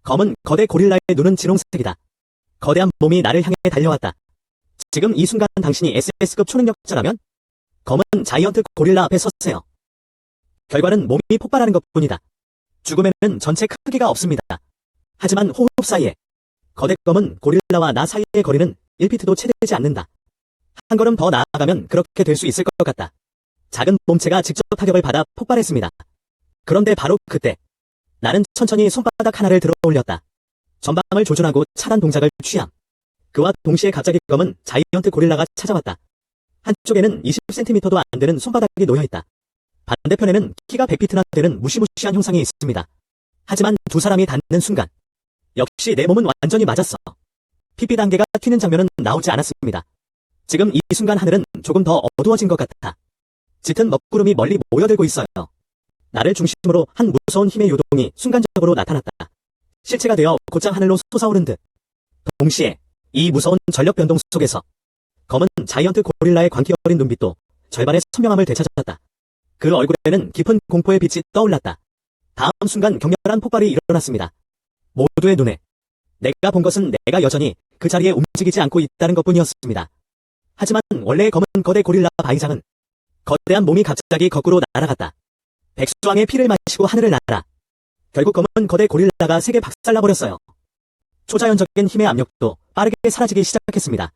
검은 거대 고릴라의 눈은 진홍색이다. 거대한 몸이 나를 향해 달려왔다. 지금 이 순간 당신이 SS급 초능력자라면 검은 자이언트 고릴라 앞에 섰어요. 결과는 몸이 폭발하는 것뿐이다. 죽음에는 전체 크기가 없습니다. 하지만 호흡 사이에 거대 검은 고릴라와 나 사이의 거리는 1피트도 채 되지 않는다. 한 걸음 더 나아가면 그렇게 될 수 있을 것 같다. 작은 몸체가 직접 타격을 받아 폭발했습니다. 그런데 바로 그때 나는 천천히 손바닥 하나를 들어 올렸다. 전방을 조준하고 차단 동작을 취함. 그와 동시에 갑자기 검은 자이언트 고릴라가 찾아왔다. 한쪽에는 20cm도 안 되는 손바닥이 놓여있다. 반대편에는 키가 100피트나 되는 무시무시한 형상이 있습니다. 하지만 두 사람이 닿는 순간 역시 내 몸은 완전히 맞았어. 피피 단계가 튀는 장면은 나오지 않았습니다. 지금 이 순간 하늘은 조금 더 어두워진 것 같아. 짙은 먹구름이 멀리 모여들고 있어요. 나를 중심으로 한 무서운 힘의 요동이 순간적으로 나타났다. 실체가 되어 곧장 하늘로 솟아오른 듯. 동시에 이 무서운 전력 변동 속에서 검은 자이언트 고릴라의 광기 어린 눈빛도 절반의 선명함을 되찾았다. 그 얼굴에는 깊은 공포의 빛이 떠올랐다. 다음 순간 격렬한 폭발이 일어났습니다. 모두의 눈에 내가 본 것은 내가 여전히 그 자리에 움직이지 않고 있다는 것뿐이었습니다. 하지만 원래의 검은 거대 고릴라 바이장은 거대한 몸이 갑자기 거꾸로 날아갔다. 백수왕의 피를 마시고 하늘을 날아 결국 검은 거대 고릴라가 세계 박살나버렸어요. 초자연적인 힘의 압력도 빠르게 사라지기 시작했습니다.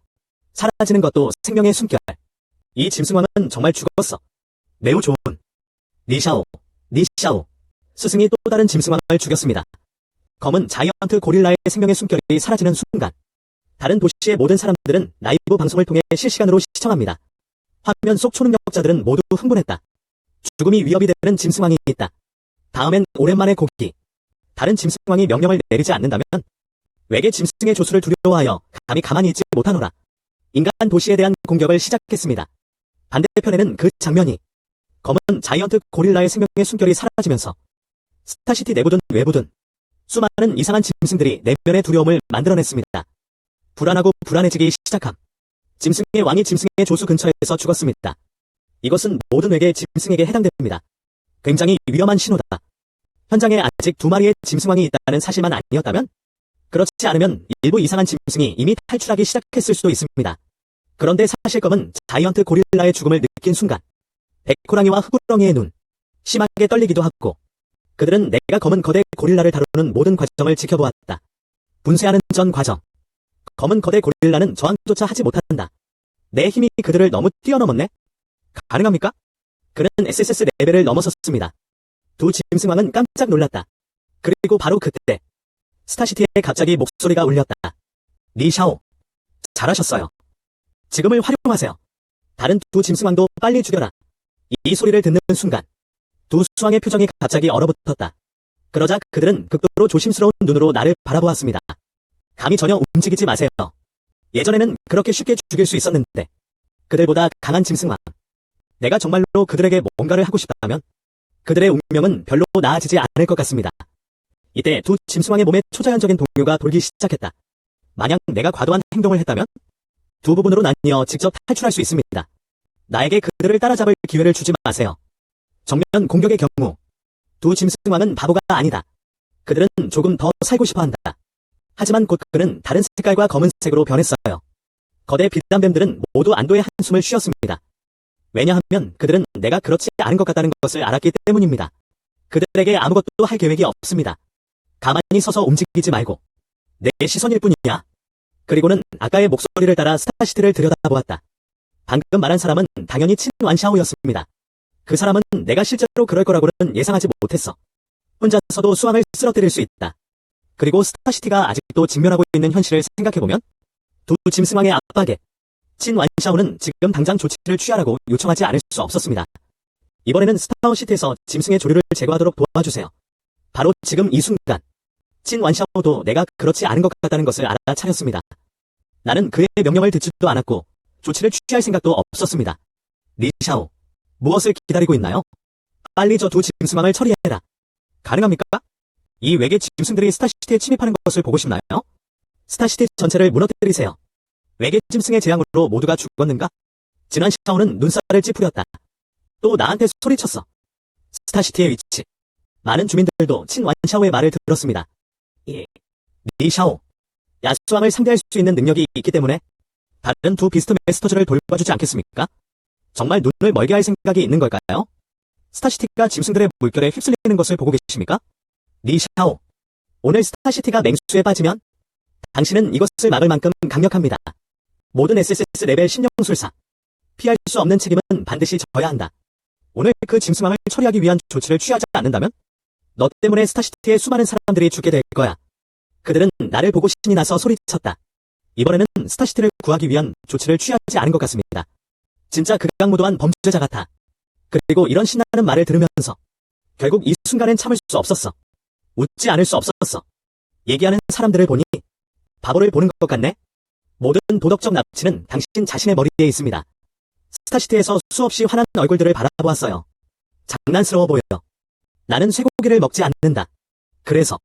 사라지는 것도 생명의 숨결. 이 짐승왕은 정말 죽었어. 매우 좋은. 니샤오. 스승이 또 다른 짐승왕을 죽였습니다. 검은 자이언트 고릴라의 생명의 숨결이 사라지는 순간 다른 도시의 모든 사람들은 라이브 방송을 통해 실시간으로 시청합니다. 화면 속 초능력자들은 모두 흥분했다. 죽음이 위협이 되는 짐승왕이 있다. 다음엔 오랜만에 고기. 다른 짐승왕이 명령을 내리지 않는다면 외계 짐승의 조수를 두려워하여 감히 가만히 있지 못하노라. 인간 도시에 대한 공격을 시작했습니다. 반대편에는 그 장면이 검은 자이언트 고릴라의 생명의 숨결이 사라지면서 스타시티 내부든 외부든 수많은 이상한 짐승들이 내면의 두려움을 만들어냈습니다. 불안하고 불안해지기 시작함. 짐승의 왕이 짐승의 조수 근처에서 죽었습니다. 이것은 모든 외계 짐승에게 해당됩니다. 굉장히 위험한 신호다. 현장에 아직 2마리의 짐승왕이 있다는 사실만 아니었다면? 그렇지 않으면 일부 이상한 짐승이 이미 탈출하기 시작했을 수도 있습니다. 그런데 사실 검은 자이언트 고릴라의 죽음을 느낀 순간 백호랑이와 흑우렁이의 눈 심하게 떨리기도 하고 그들은 내가 검은 거대 고릴라를 다루는 모든 과정을 지켜보았다. 분쇄하는 전 과정. 검은 거대 고릴라는 저항조차 하지 못한다. 내 힘이 그들을 너무 뛰어넘었네? 가능합니까? 그는 SSS 레벨을 넘어섰습니다. 두 짐승왕은 깜짝 놀랐다. 그리고 바로 그때 스타시티에 갑자기 목소리가 울렸다. 리샤오. 잘하셨어요. 지금을 활용하세요. 다른 두 짐승왕도 빨리 죽여라. 이 소리를 듣는 순간 두 수왕의 표정이 갑자기 얼어붙었다. 그러자 그들은 극도로 조심스러운 눈으로 나를 바라보았습니다. 감히 전혀 움직이지 마세요. 예전에는 그렇게 쉽게 죽일 수 있었는데 그들보다 강한 짐승왕. 내가 정말로 그들에게 뭔가를 하고 싶다면 그들의 운명은 별로 나아지지 않을 것 같습니다. 이때 두 짐승왕의 몸에 초자연적인 동요가 돌기 시작했다. 만약 내가 과도한 행동을 했다면 두 부분으로 나뉘어 직접 탈출할 수 있습니다. 나에게 그들을 따라잡을 기회를 주지 마세요. 정면 공격의 경우 두 짐승왕은 바보가 아니다. 그들은 조금 더 살고 싶어 한다. 하지만 곧 그는 다른 색깔과 검은색으로 변했어요. 거대 빛담뱀들은 모두 안도의 한숨을 쉬었습니다. 왜냐하면 그들은 내가 그렇지 않은 것 같다는 것을 알았기 때문입니다. 그들에게 아무것도 할 계획이 없습니다. 가만히 서서 움직이지 말고 내 시선일 뿐이야. 그리고는 아까의 목소리를 따라 스타시티를 들여다보았다. 방금 말한 사람은 당연히 친 완샤오였습니다. 그 사람은 내가 실제로 그럴 거라고는 예상하지 못했어. 혼자서도 수왕을 쓰러뜨릴 수 있다. 그리고 스타시티가 아직도 직면하고 있는 현실을 생각해보면 두 짐승왕의 압박에 친 완샤오는 지금 당장 조치를 취하라고 요청하지 않을 수 없었습니다. 이번에는 스타워시티에서 짐승의 조류를 제거하도록 도와주세요. 바로 지금 이 순간 친 완샤오도 내가 그렇지 않은 것 같다는 것을 알아차렸습니다. 나는 그의 명령을 듣지도 않았고 조치를 취할 생각도 없었습니다. 리샤오, 무엇을 기다리고 있나요? 빨리 저 두 짐승왕을 처리해라. 가능합니까? 이 외계 짐승들이 스타시티에 침입하는 것을 보고 싶나요? 스타시티 전체를 무너뜨리세요. 외계 짐승의 재앙으로 모두가 죽었는가? 진한 샤오는 눈살을 찌푸렸다. 또 나한테 소리쳤어. 스타시티의 위치. 많은 주민들도 친 완샤오의 말을 들었습니다. 리샤오. 야수왕을 상대할 수 있는 능력이 있기 때문에 다른 두 비스트 메스터즈를 돌봐주지 않겠습니까? 정말 눈을 멀게 할 생각이 있는 걸까요? 스타시티가 짐승들의 물결에 휩쓸리는 것을 보고 계십니까? 리샤오. 오늘 스타시티가 맹수에 빠지면 당신은 이것을 막을 만큼 강력합니다. 모든 SSS 레벨 신령술사. 피할 수 없는 책임은 반드시 져야 한다. 오늘 그 짐승왕을 처리하기 위한 조치를 취하지 않는다면 너 때문에 스타시티의 수많은 사람들이 죽게 될 거야. 그들은 나를 보고 신이 나서 소리쳤다. 이번에는 스타시티를 구하기 위한 조치를 취하지 않은 것 같습니다. 진짜 극악무도한 범죄자 같아. 그리고 이런 신나는 말을 들으면서 결국 이 순간엔 참을 수 없었어. 웃지 않을 수 없었어. 얘기하는 사람들을 보니 바보를 보는 것 같네. 모든 도덕적 납치는 당신 자신의 머리에 있습니다. 스타시티에서 수없이 화난 얼굴들을 바라보았어요. 장난스러워 보여. 나는 쇠고기를 먹지 않는다. 그래서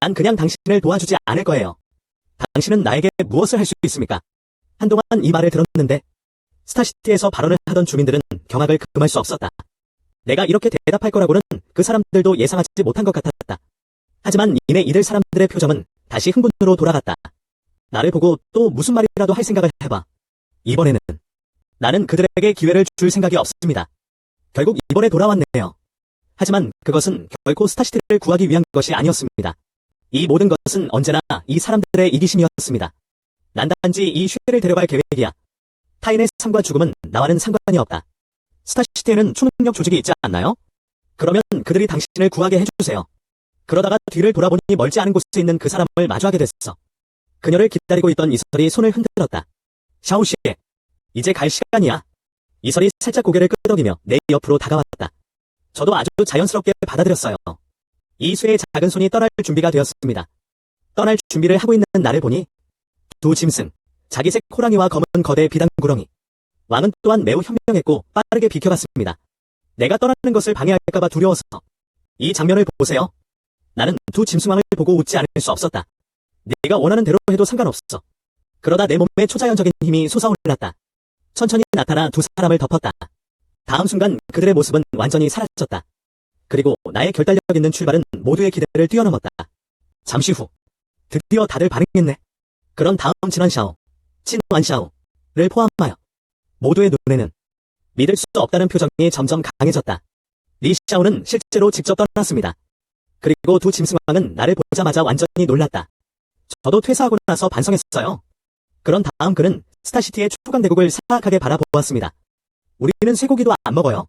난 그냥 당신을 도와주지 않을 거예요. 당신은 나에게 무엇을 할 수 있습니까? 한동안 이 말을 들었는데 스타시티에서 발언을 하던 주민들은 경악을 금할 수 없었다. 내가 이렇게 대답할 거라고는 그 사람들도 예상하지 못한 것 같았다. 하지만 이내 이들 사람들의 표정은 다시 흥분으로 돌아갔다. 나를 보고 또 무슨 말이라도 할 생각을 해봐. 이번에는 나는 그들에게 기회를 줄 생각이 없습니다. 결국 이번에 돌아왔네요. 하지만 그것은 결코 스타시티를 구하기 위한 것이 아니었습니다. 이 모든 것은 언제나 이 사람들의 이기심이었습니다. 난 단지 이 쉐를 데려갈 계획이야. 타인의 삶과 죽음은 나와는 상관이 없다. 스타시티에는 초능력 조직이 있지 않나요? 그러면 그들이 당신을 구하게 해주세요. 그러다가 뒤를 돌아보니 멀지 않은 곳에 있는 그 사람을 마주하게 됐어. 그녀를 기다리고 있던 이설이 손을 흔들었다. 샤오씨, 이제 갈 시간이야. 이설이 살짝 고개를 끄덕이며 내 옆으로 다가왔다. 저도 아주 자연스럽게 받아들였어요. 이수의 작은 손이 떠날 준비가 되었습니다. 떠날 준비를 하고 있는 나를 보니 두 짐승, 자기색 호랑이와 검은 거대 비단구렁이. 왕은 또한 매우 현명했고 빠르게 비켜갔습니다. 내가 떠나는 것을 방해할까봐 두려워서. 이 장면을 보세요. 나는 두 짐승왕을 보고 웃지 않을 수 없었다. 네가 원하는 대로 해도 상관없어. 그러다 내 몸에 초자연적인 힘이 솟아올랐다. 천천히 나타나 두 사람을 덮었다. 다음 순간 그들의 모습은 완전히 사라졌다. 그리고 나의 결단력 있는 출발은 모두의 기대를 뛰어넘었다. 잠시 후 드디어 다들 반응했네. 그런 다음 진완샤오, 친완샤오를 포함하여 모두의 눈에는 믿을 수 없다는 표정이 점점 강해졌다. 리샤오는 실제로 직접 떠났습니다. 그리고 두 짐승왕은 나를 보자마자 완전히 놀랐다. 저도 퇴사하고 나서 반성했어요. 그런 다음 그는 스타시티의 초강대국을 사악하게 바라보았습니다. 우리는 쇠고기도 안 먹어요.